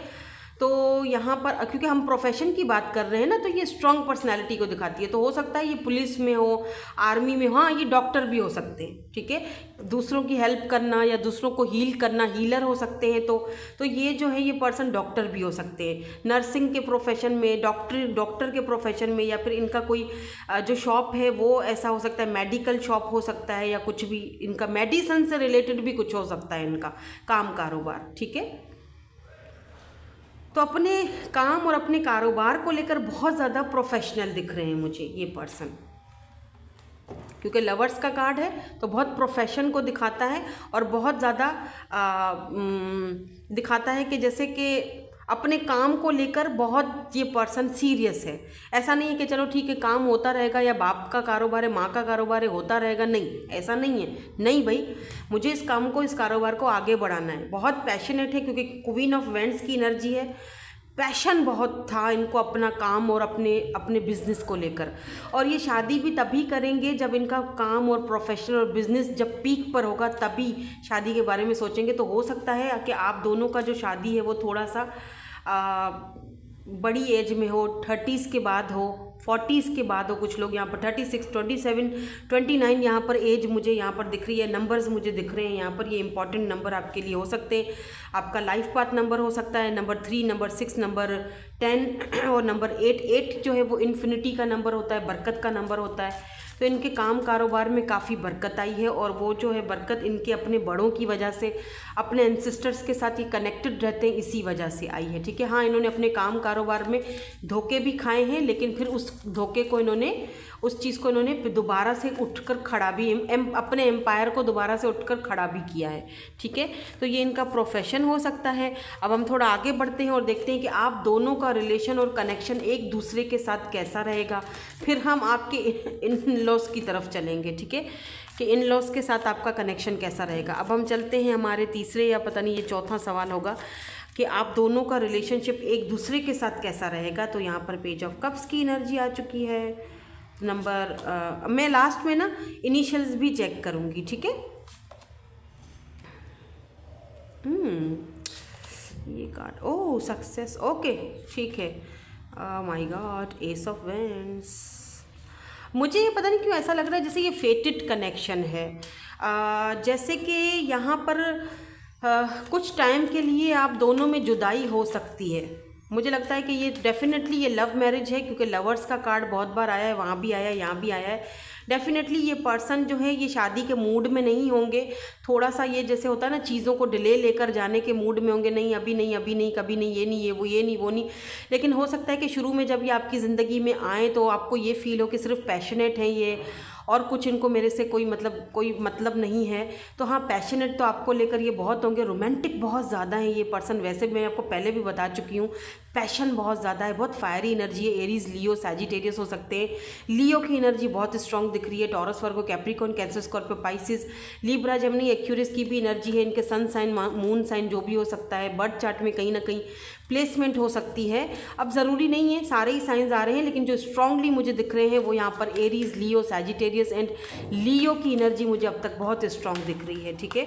तो यहाँ पर क्योंकि हम प्रोफेशन की बात कर रहे हैं ना, तो ये स्ट्रॉन्ग पर्सनैलिटी को दिखाती है। तो हो सकता है ये पुलिस में हो, आर्मी में। हाँ, ये डॉक्टर भी हो सकते हैं। ठीक है, दूसरों की हेल्प करना या दूसरों को हील करना, हीलर हो सकते हैं। तो ये जो है, ये पर्सन डॉक्टर भी हो सकते हैं, नर्सिंग के प्रोफेशन में, डॉक्टर के प्रोफेशन में, या फिर इनका कोई जो शॉप है वो ऐसा हो सकता है, मेडिकल शॉप हो सकता है, या कुछ भी इनका मेडिसिन से रिलेटेड भी कुछ हो सकता है इनका काम कारोबार। ठीक है, तो अपने काम और अपने कारोबार को लेकर बहुत ज़्यादा प्रोफेशनल दिख रहे हैं मुझे ये पर्सन, क्योंकि लवर्स का कार्ड है तो बहुत प्रोफेशन को दिखाता है, और बहुत ज़्यादा दिखाता है कि जैसे कि अपने काम को लेकर बहुत ये पर्सन सीरियस है। ऐसा नहीं है कि चलो ठीक है काम होता रहेगा, या बाप का कारोबार है, माँ का कारोबार है, होता रहेगा। नहीं, ऐसा नहीं है। नहीं भाई, मुझे इस काम को, इस कारोबार को आगे बढ़ाना है। बहुत पैशनेट है, क्योंकि क्वीन ऑफ वेंट्स की एनर्जी है। पैशन बहुत था इनको अपना काम और अपने बिजनेस को लेकर। और ये शादी भी तभी करेंगे जब इनका काम और प्रोफेशनल और बिजनेस जब पीक पर होगा, तभी शादी के बारे में सोचेंगे। तो हो सकता है कि आप दोनों का जो शादी है वो थोड़ा सा बड़ी एज में हो, 30s के बाद हो, 40s के बाद हो। कुछ लोग यहाँ पर 36, 27, 29 यहाँ पर एज मुझे यहाँ पर दिख रही है। नंबर्स मुझे दिख रहे हैं यहाँ पर, ये इंपॉर्टेंट नंबर आपके लिए हो सकते हैं। आपका लाइफ पाथ नंबर हो सकता है, नंबर 3, नंबर 6, नंबर 10 और नंबर 8। 8 जो है वो इन्फिनिटी का नंबर होता है, बरकत का नंबर होता है। तो इनके काम कारोबार में काफ़ी बरकत आई है, और वो जो है बरकत इनके अपने बड़ों की वजह से, अपने एंसेस्टर्स के साथ ये कनेक्टेड रहते हैं, इसी वजह से आई है। ठीक है, हाँ, इन्होंने अपने काम कारोबार में धोखे भी खाए हैं, लेकिन फिर उस धोखे को उस चीज़ को इन्होंने दोबारा से उठकर खड़ा भी, अपने एम्पायर को दोबारा से उठकर खड़ा भी किया है। ठीक है, तो ये इनका प्रोफेशन हो सकता है। अब हम थोड़ा आगे बढ़ते हैं और देखते हैं कि आप दोनों का रिलेशन और कनेक्शन एक दूसरे के साथ कैसा रहेगा। फिर हम आपके इन लॉस की तरफ चलेंगे। ठीक है, कि इन लॉस के साथ आपका कनेक्शन कैसा रहेगा। अब हम चलते हैं हमारे तीसरे या पता नहीं ये चौथा सवाल होगा कि आप दोनों का रिलेशनशिप एक दूसरे के साथ कैसा रहेगा। तो यहाँ पर पेज ऑफ कप्स की एनर्जी आ चुकी है, नंबर मैं लास्ट में ना इनिशियल्स भी चेक करूँगी, ठीक है। ये कार्ड, ओह सक्सेस, ओके ठीक है। My God, S of vends. मुझे ये पता नहीं क्यों ऐसा लग रहा है जैसे ये फेटेड कनेक्शन है। जैसे कि यहाँ पर कुछ टाइम के लिए आप दोनों में जुदाई हो सकती है। मुझे लगता है कि ये डेफिनेटली ये लव मैरिज है, क्योंकि लवर्स का कार्ड बहुत बार आया है, वहाँ भी आया है, यहाँ भी आया है। डेफिनेटली ये पर्सन जो है ये शादी के मूड में नहीं होंगे। थोड़ा सा ये जैसे होता है ना, चीज़ों को डिले लेकर जाने के मूड में होंगे। नहीं अभी नहीं, अभी नहीं, कभी नहीं, ये नहीं, ये नहीं, वो नहीं। लेकिन हो सकता है कि शुरू में जब ये आपकी ज़िंदगी में आए तो आपको ये फील हो कि सिर्फ पैशनेट हैं ये, और कुछ इनको मेरे से कोई मतलब नहीं है। तो हाँ, पैशनेट तो आपको लेकर ये बहुत होंगे। रोमांटिक बहुत ज़्यादा है ये पर्सन। वैसे मैं आपको पहले भी बता चुकी हूँ, पैशन बहुत ज़्यादा है, बहुत फायरी एनर्जी है। एरीज, लियो, सैजिटेरियस हो सकते हैं। लियो की एनर्जी बहुत स्ट्रॉन्ग दिख रही है। Taurus, Virgo, Capricorn, Cancer, Scorpio, Pisces, Libra, Gemini, Aquarius की भी एनर्जी है। इनके सन साइन, मून साइन जो भी हो सकता है। बर्थ चार्ट में कहीं ना कहीं प्लेसमेंट हो सकती है। अब ज़रूरी नहीं है सारे ही साइंस आ रहे हैं, लेकिन जो स्ट्रांगली मुझे दिख रहे हैं वो यहाँ पर एरीज, लियो, सैजिटेरियस एंड लियो की एनर्जी मुझे अब तक बहुत स्ट्रांग दिख रही है, ठीक है।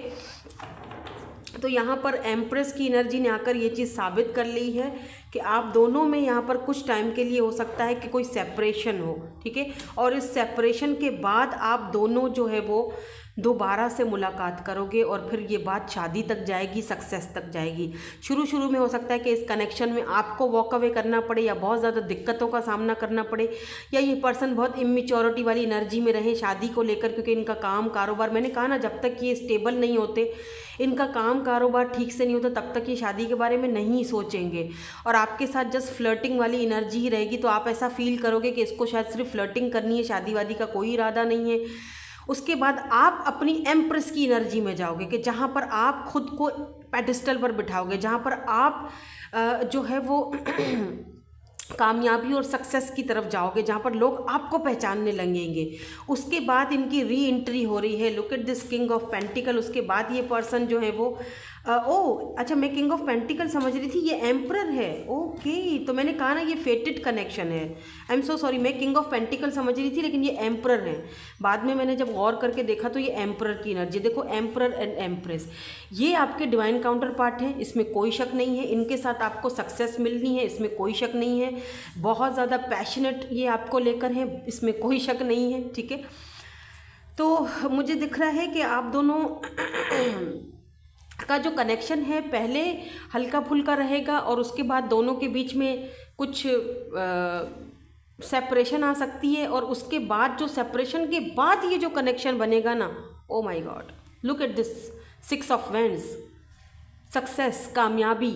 तो यहाँ पर एम्प्रेस की एनर्जी ने आकर ये चीज़ साबित कर ली है कि आप दोनों में यहाँ पर कुछ टाइम के लिए हो सकता है कि कोई सेपरेशन हो, ठीक है। और इस सेपरेशन के बाद आप दोनों जो है वो दोबारा से मुलाकात करोगे और फिर ये बात शादी तक जाएगी, सक्सेस तक जाएगी। शुरू में हो सकता है कि इस कनेक्शन में आपको वॉक अवे करना पड़े या बहुत ज़्यादा दिक्कतों का सामना करना पड़े, या ये पर्सन बहुत इमेच्योरिटी वाली एनर्जी में रहे शादी को लेकर, क्योंकि इनका काम कारोबार, मैंने कहा ना, जब तक ये स्टेबल नहीं होते, इनका काम कारोबार ठीक से नहीं होता, तब तक ये शादी के बारे में नहीं सोचेंगे। और आपके साथ जस्ट फ्लर्टिंग वाली एनर्जी ही रहेगी। तो आप ऐसा फील करोगे कि इसको शायद सिर्फ फ्लर्टिंग करनी है, शादी वादी का कोई इरादा नहीं है। उसके बाद आप अपनी एम्प्रेस की एनर्जी में जाओगे कि जहाँ पर आप खुद को पेडिस्टल पर बिठाओगे, जहाँ पर आप जो है वो कामयाबी और सक्सेस की तरफ जाओगे, जहाँ पर लोग आपको पहचानने लगेंगे। उसके बाद इनकी री एंट्री हो रही है। Look at this king of pentacle. उसके बाद ये पर्सन जो है वो अच्छा, मैं किंग ऑफ पेंटिकल समझ रही थी, ये एम्परर है। ओके, तो मैंने कहा ना ये फेटेड कनेक्शन है। आई एम सो सॉरी, मैं किंग ऑफ पेंटिकल समझ रही थी, लेकिन ये एम्परर है। बाद में मैंने जब गौर करके देखा तो ये एम्परर की एनर्जी। देखो, एम्परर एंड एम्प्रेस, ये आपके डिवाइन काउंटर पार्ट हैं, इसमें कोई शक नहीं है। इनके साथ आपको सक्सेस मिलनी है, इसमें कोई शक नहीं है। बहुत ज़्यादा पैशनेट ये आपको लेकर हैं, इसमें कोई शक नहीं है, ठीक है। तो मुझे दिख रहा है कि आप दोनों का जो कनेक्शन है पहले हल्का फुल्का रहेगा, और उसके बाद दोनों के बीच में कुछ सेपरेशन आ सकती है। और उसके बाद जो सेपरेशन के बाद ये जो कनेक्शन बनेगा ना, ओ my God, look at this 6 of vends, success, कामयाबी।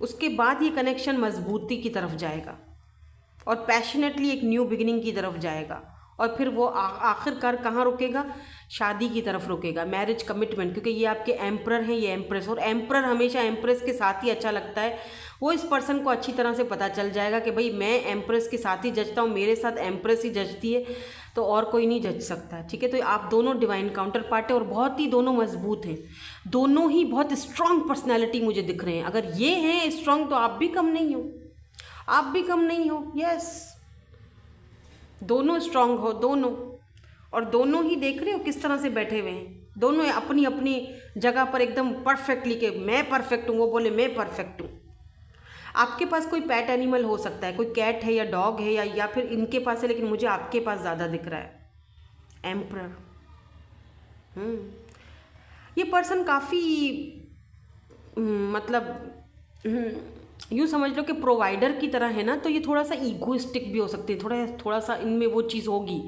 उसके बाद ये कनेक्शन मजबूती की तरफ जाएगा और पैशनेटली एक न्यू बिगिनिंग की तरफ जाएगा। और फिर वो आखिरकार कहाँ रुकेगा? शादी की तरफ रुकेगा, मैरिज, कमिटमेंट। क्योंकि ये आपके एम्परर हैं, ये एम्प्रेस, और एम्परर हमेशा एम्प्रेस के साथ ही अच्छा लगता है। वो इस पर्सन को अच्छी तरह से पता चल जाएगा कि भाई मैं एम्प्रेस के साथ ही जजता हूँ, मेरे साथ एम्प्रेस ही जजती है, तो और कोई नहीं जज सकता, ठीक है। तो आप दोनों डिवाइन काउंटर पार्ट है और बहुत ही दोनों मजबूत हैं। दोनों ही बहुत स्ट्रांग पर्सनैलिटी मुझे दिख रहे हैं। अगर ये हैं स्ट्रांग तो आप भी कम नहीं हो, आप भी कम नहीं हो। यस, दोनों स्ट्रांग हो, दोनों। और दोनों ही देख रहे हो किस तरह से बैठे हुए हैं। दोनों अपनी अपनी जगह पर एकदम परफेक्टली के मैं परफेक्ट हूँ, वो बोले मैं परफेक्ट हूँ। आपके पास कोई पेट एनिमल हो सकता है, कोई कैट है या डॉग है या फिर इनके पास है, लेकिन मुझे आपके पास ज़्यादा दिख रहा है एम्परर। ये पर्सन काफ़ी मतलब यूँ समझ लो कि प्रोवाइडर की तरह है ना, तो ये थोड़ा सा ईगोइस्टिक भी हो सकते हैं, थोड़ा सा इनमें वो चीज़ होगी।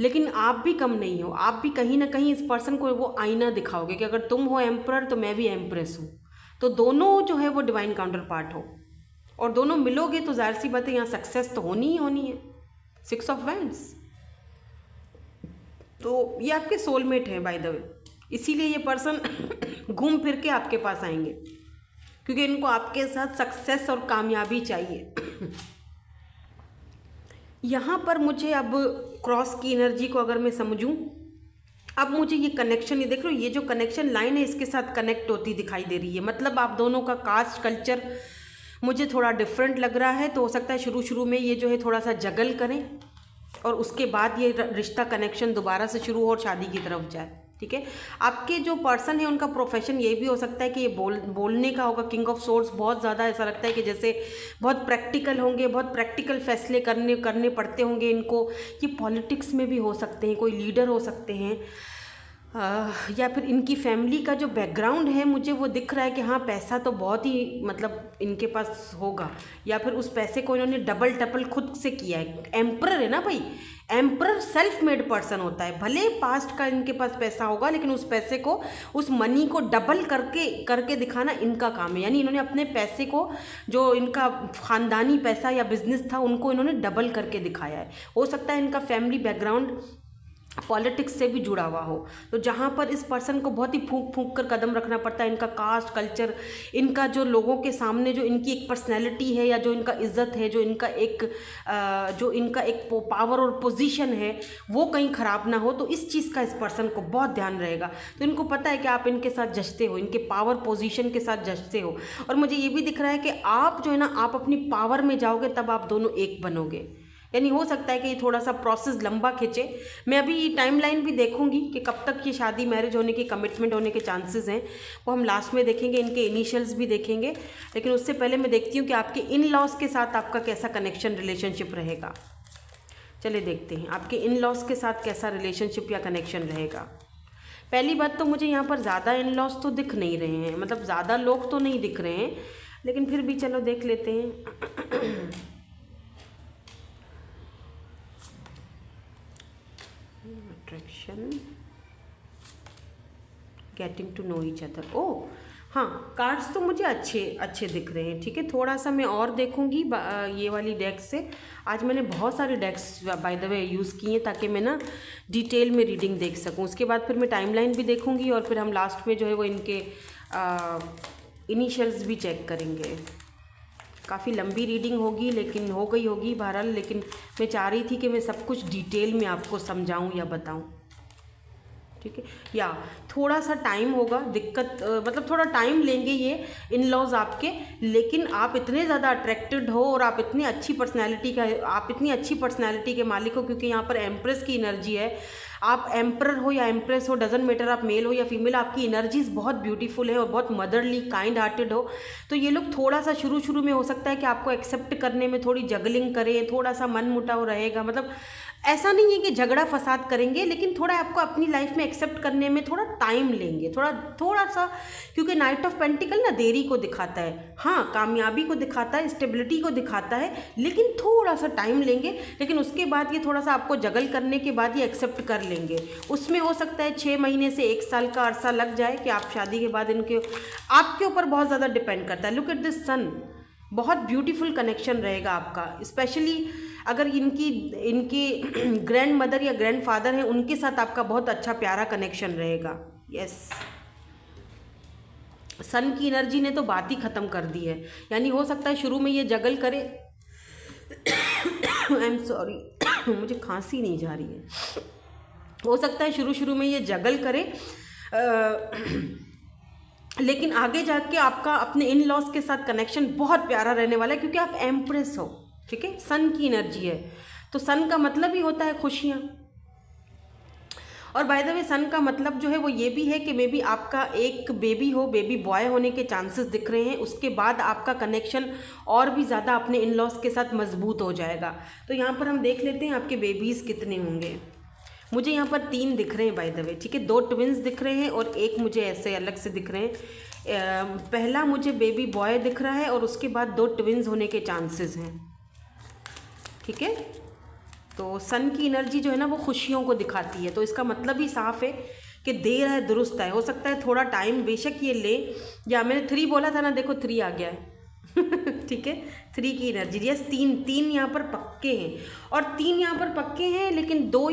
लेकिन आप भी कम नहीं हो, आप भी कहीं ना कहीं इस पर्सन को वो आईना दिखाओगे कि अगर तुम हो एम्परर तो मैं भी एम्प्रेस हूँ। तो दोनों जो है वो डिवाइन काउंटर पार्ट हो, और दोनों मिलोगे तो जाहिर सी बात है यहाँ सक्सेस तो होनी ही होनी है। 6 ऑफ वेंड्स, तो ये आपके सोलमेट हैं बाय द वे, इसीलिए ये पर्सन घूम फिर के आपके पास आएंगे, क्योंकि इनको आपके साथ सक्सेस और कामयाबी चाहिए। यहाँ पर मुझे अब क्रॉस की एनर्जी को अगर मैं समझूं, अब मुझे ये कनेक्शन, ये देख लो, ये जो कनेक्शन लाइन है इसके साथ कनेक्ट होती दिखाई दे रही है। मतलब आप दोनों का कास्ट कल्चर मुझे थोड़ा डिफरेंट लग रहा है। तो हो सकता है शुरू में ये जो है थोड़ा सा जगल करें, और उसके बाद ये रिश्ता कनेक्शन दोबारा से शुरू हो और शादी की तरफ जाए। ठीक है, आपके जो पर्सन है उनका प्रोफेशन ये भी हो सकता है कि ये बोलने का होगा। किंग ऑफ सोर्स बहुत ज़्यादा ऐसा लगता है कि जैसे बहुत प्रैक्टिकल होंगे, बहुत प्रैक्टिकल फैसले करने पड़ते होंगे इनको। ये पॉलिटिक्स में भी हो सकते हैं, कोई लीडर हो सकते हैं, या फिर इनकी फैमिली का जो बैकग्राउंड है मुझे वो दिख रहा है कि हाँ पैसा तो बहुत ही मतलब इनके पास होगा, या फिर उस पैसे को इन्होंने डबल टपल खुद से किया है। एम्परर है ना भाई, एम्परर सेल्फ मेड पर्सन होता है। भले पास्ट का इनके पास पैसा होगा लेकिन उस पैसे को, उस मनी को डबल करके दिखाना इनका काम है। यानी इन्होंने अपने पैसे को, जो इनका ख़ानदानी पैसा या बिजनेस था, उनको इन्होंने डबल करके दिखाया है। हो सकता है इनका फैमिली बैकग्राउंड पॉलिटिक्स से भी जुड़ा हुआ हो, तो जहाँ पर इस पर्सन को बहुत ही फूंक फूंक कर कदम रखना पड़ता है। इनका कास्ट कल्चर, इनका जो लोगों के सामने जो इनकी एक पर्सनैलिटी है, या जो इनका इज्जत है, जो इनका एक पावर और पोजीशन है, वो कहीं ख़राब ना हो। तो इस चीज़ का इस पर्सन को बहुत ध्यान रहेगा। तो इनको पता है कि आप इनके साथ जचते हो, इनके पावर पोजीशन के साथ जचते हो। और मुझे ये भी दिख रहा है कि आप जो है ना, आप अपनी पावर में जाओगे तब आप दोनों एक बनोगे। यानी हो सकता है कि ये थोड़ा सा प्रोसेस लंबा खिंचे। मैं अभी टाइमलाइन भी देखूंगी कि कब तक ये शादी मैरिज होने की, कमिटमेंट होने के चांसेस हैं, वो हम लास्ट में देखेंगे। इनके इनिशियल्स भी देखेंगे, लेकिन उससे पहले मैं देखती हूँ कि आपके इन लॉज के साथ आपका कैसा कनेक्शन, रिलेशनशिप रहेगा। चलिए देखते हैं आपके इन लॉज के साथ कैसा रिलेशनशिप या कनेक्शन रहेगा। पहली बात तो मुझे यहाँ पर ज़्यादा इन लॉज तो दिख नहीं रहे हैं, मतलब ज़्यादा लोग तो नहीं दिख रहे हैं, लेकिन फिर भी चलो देख लेते हैं। Attraction, getting to know each other. Oh हाँ, कार्ड्स तो मुझे अच्छे दिख रहे हैं। ठीक है, थोड़ा सा मैं और देखूंगी ये वाली डेक से। आज मैंने बहुत सारे डेक्स बाय द वे यूज़ किए ताकि मैं ना डिटेल में रीडिंग देख सकूं। उसके बाद फिर मैं टाइमलाइन भी देखूंगी, और फिर हम लास्ट में जो है वो इनके इनिशियल्स भी चेक करेंगे। काफ़ी लंबी रीडिंग होगी, लेकिन हो गई होगी बहरहाल। लेकिन मैं चाह रही थी कि मैं सब कुछ डिटेल में आपको समझाऊं या बताऊं। ठीक है, या थोड़ा सा टाइम होगा, दिक्कत मतलब थोड़ा टाइम लेंगे ये इन लॉज आपके, लेकिन आप इतने ज़्यादा अट्रैक्टेड हो और आप इतनी अच्छी पर्सनैलिटी के मालिक हो, क्योंकि यहाँ पर एम्प्रेस की एनर्जी है। आप एम्परर हो या एम्प्रेस हो, डजेंट मैटर, आप मेल हो या फीमेल, आपकी एनर्जीज बहुत ब्यूटीफुल है और बहुत मदरली, काइंड हार्टेड हो। तो ये लोग थोड़ा सा शुरू में हो सकता है कि आपको एक्सेप्ट करने में थोड़ी जगलिंग करें, थोड़ा सा मन मुटाव रहेगा। मतलब ऐसा नहीं है कि झगड़ा फसाद करेंगे, लेकिन थोड़ा आपको अपनी लाइफ में एक्सेप्ट करने में थोड़ा टाइम लेंगे, थोड़ा सा, क्योंकि नाइट ऑफ पेंटिकल ना देरी को दिखाता है। हाँ, कामयाबी को दिखाता है, स्टेबिलिटी को दिखाता है, लेकिन थोड़ा सा टाइम लेंगे। लेकिन उसके बाद ये थोड़ा सा आपको जगल करने के बाद ये एक्सेप्ट कर लेंगे। उसमें हो सकता है 6 महीने से 1 साल का अरसा लग जाए कि आप शादी के बाद इनके, आपके ऊपर बहुत ज़्यादा डिपेंड करता है। लुक एट दिस सन, बहुत ब्यूटीफुल कनेक्शन रहेगा आपका। स्पेशली अगर इनकी ग्रैंड मदर या ग्रैंड फादर हैं, उनके साथ आपका बहुत अच्छा प्यारा कनेक्शन रहेगा। यस, सन की एनर्जी ने तो बात ही ख़त्म कर दी है। यानी हो सकता है शुरू में ये जगल करे। आई एम सॉरी, मुझे खांसी नहीं जा रही है। हो सकता है शुरू में ये जगल करे, लेकिन आगे जाके आपका अपने इन लॉज के साथ कनेक्शन बहुत प्यारा रहने वाला है, क्योंकि आप एम्प्रेस हो। ठीक है, सन की एनर्जी है, तो सन का मतलब ही होता है खुशियाँ। और बाय द वे सन का मतलब जो है वो ये भी है कि मे बी आपका एक बेबी हो, बेबी बॉय होने के चांसेस दिख रहे हैं। उसके बाद आपका कनेक्शन और भी ज़्यादा अपने इन लॉज के साथ मजबूत हो जाएगा। तो यहाँ पर हम देख लेते हैं आपके बेबीज़ कितने होंगे। मुझे यहाँ पर 3 दिख रहे हैं बाय द वे। ठीक है, 2 ट्विंस दिख रहे हैं और एक मुझे ऐसे अलग से दिख रहे हैं। पहला मुझे बेबी बॉय दिख रहा है और उसके बाद 2 ट्विंस होने के चांसेस हैं। ठीक है, तो सन की एनर्जी जो है ना वो खुशियों को दिखाती है। तो इसका मतलब ही साफ है कि देर है दुरुस्त है। हो सकता है थोड़ा टाइम बेशक ये ले, या मैंने 3 बोला था ना, देखो 3 आ गया है। ठीक है, 3 की एनर्जी। यस, 3 यहाँ पर पक्के हैं, और 3 यहाँ पर पक्के हैं, लेकिन 2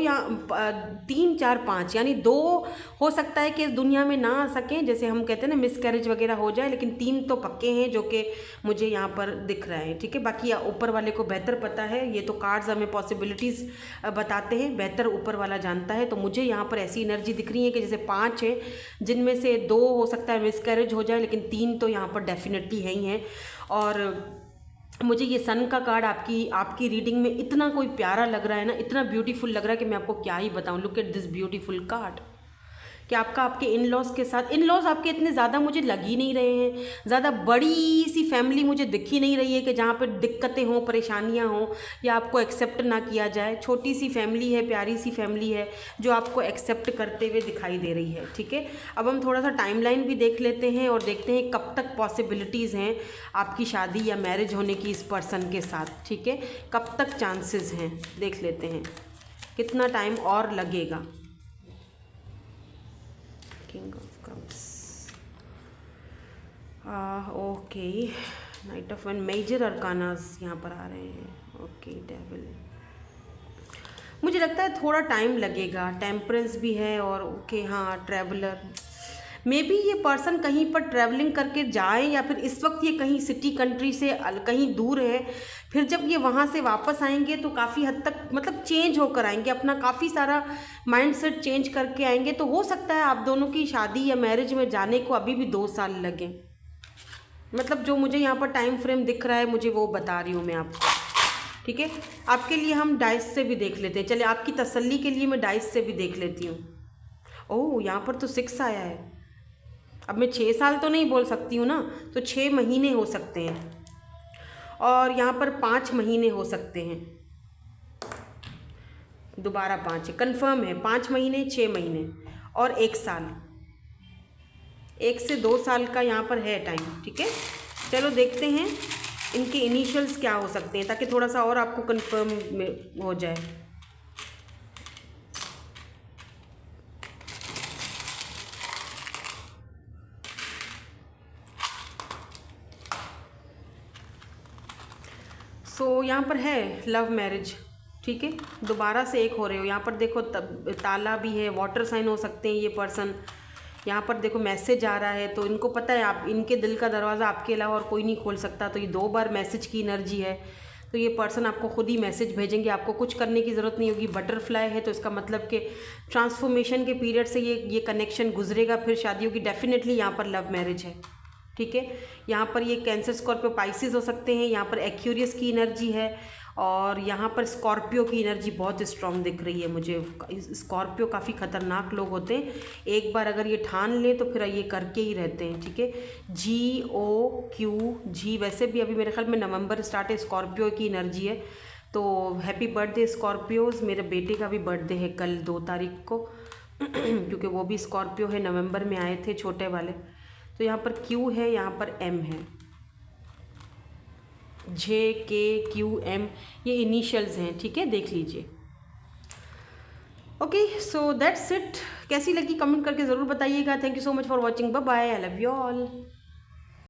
3 4 5 यानी 2 हो सकता है कि इस दुनिया में ना आ सकें, जैसे हम कहते हैं ना मिसकैरेज वगैरह हो जाए, लेकिन 3 तो पक्के हैं जो कि मुझे यहाँ पर दिख रहा है। ठीक है, बाकी ऊपर वाले को बेहतर पता है। ये तो कार्ड्स हमें पॉसिबिलिटीज़ बताते हैं, बेहतर ऊपर वाला जानता है। तो मुझे यहाँ पर ऐसी एनर्जी दिख रही है कि जैसे 5 है, जिनमें से 2 हो सकता है मिसकैरेज हो जाए, लेकिन 3 तो यहाँ पर डेफिनेटली है ही हैं। और मुझे ये सन का कार्ड आपकी आपकी रीडिंग में इतना कोई प्यारा लग रहा है ना, इतना ब्यूटीफुल लग रहा है कि मैं आपको क्या ही बताऊँ। Look at this beautiful card कि आपका आपके इन लॉज के साथ, इन लॉज आपके इतने ज़्यादा मुझे लग ही नहीं रहे हैं, ज़्यादा बड़ी सी फैमिली मुझे दिख ही नहीं रही है कि जहाँ पर दिक्कतें हों, परेशानियाँ हों या आपको एक्सेप्ट ना किया जाए। छोटी सी फैमिली है, प्यारी सी फैमिली है जो आपको एक्सेप्ट करते हुए दिखाई दे रही है। ठीक है, अब हम थोड़ा सा टाइमलाइन भी देख लेते हैं और देखते हैं कब तक पॉसिबिलिटीज़ हैं आपकी शादी या मैरिज होने की इस पर्सन के साथ। ठीक है, कब तक चांसेस हैं देख लेते हैं, कितना टाइम और लगेगा। King of cups, okay, knight of one, major arcanas यहाँ पर आ रहे हैं। ओके, डेविल, मुझे लगता है थोड़ा टाइम लगेगा, टेम्परेंस भी है और ओके हाँ, ट्रैवलर, मे बी ये पर्सन कहीं पर ट्रैवलिंग करके जाए या फिर इस वक्त ये कहीं सिटी कंट्री से कहीं दूर है, फिर जब ये वहाँ से वापस आएंगे तो काफ़ी हद तक मतलब चेंज होकर आएंगे, अपना काफ़ी सारा माइंडसेट चेंज करके आएंगे। तो हो सकता है आप दोनों की शादी या मैरिज में जाने को अभी भी 2 साल लगें, मतलब जो मुझे यहाँ पर टाइम फ्रेम दिख रहा है मुझे वो बता रही हूँ मैं आपको। ठीक है, आपके लिए हम डाइस से भी देख लेते हैं, चलिए आपकी तसल्ली के लिए मैं डाइस से भी देख लेती हूँ। ओह, यहाँ पर तो 6 आया है। अब मैं 6 साल तो नहीं बोल सकती हूँ ना, तो 6 महीने हो सकते हैं और यहाँ पर 5 महीने हो सकते हैं। दोबारा 5 है, कन्फर्म है, 5 महीने, 6 महीने और 1 साल, 1 से 2 साल का यहाँ पर है टाइम। ठीक है, चलो देखते हैं इनके इनिशियल्स क्या हो सकते हैं ताकि थोड़ा सा और आपको कन्फर्म में हो जाए। सो यहाँ पर है लव मैरिज। ठीक है, दोबारा से एक हो रहे हो, यहाँ पर देखो ताला भी है, वाटर साइन हो सकते हैं ये पर्सन। यहाँ पर देखो मैसेज आ रहा है, तो इनको पता है आप, इनके दिल का दरवाज़ा आपके अलावा और कोई नहीं खोल सकता। तो ये 2 बार मैसेज की एनर्जी है, तो ये पर्सन आपको खुद ही मैसेज भेजेंगे, आपको कुछ करने की ज़रूरत नहीं होगी। बटरफ्लाई है तो इसका मतलब कि ट्रांसफॉर्मेशन के पीरियड से ये कनेक्शन गुजरेगा, फिर शादी होगी। डेफिनेटली यहाँ पर लव मैरिज है। ठीक है, यहाँ पर ये कैंसर, स्कॉर्पियो, पाइसिस हो सकते हैं। यहाँ पर एक्यूरियस की एनर्जी है और यहाँ पर स्कॉर्पियो की एनर्जी बहुत स्ट्रॉन्ग दिख रही है मुझे। स्कॉर्पियो काफ़ी ख़तरनाक लोग होते हैं, एक बार अगर ये ठान ले तो फिर ये करके ही रहते हैं। ठीक है, GOQG, वैसे भी अभी मेरे ख्याल में नवंबर स्टार्ट है, स्कॉर्पियो की एनर्जी है। तो हैप्पी बर्थडे स्कॉर्पियोज़, मेरे बेटे का भी बर्थडे है कल 2 तारीख को क्योंकि वो भी स्कॉर्पियो है, नवंबर में आए थे छोटे वाले। तो यहाँ पर Q है, यहाँ पर M है, JKQM ये इनिशियल्स हैं। ठीक है, देख लीजिए। Okay, so that's it. कैसी लगी कमेंट करके ज़रूर बताइएगा। Thank you so much for watching, bye bye, I love you all.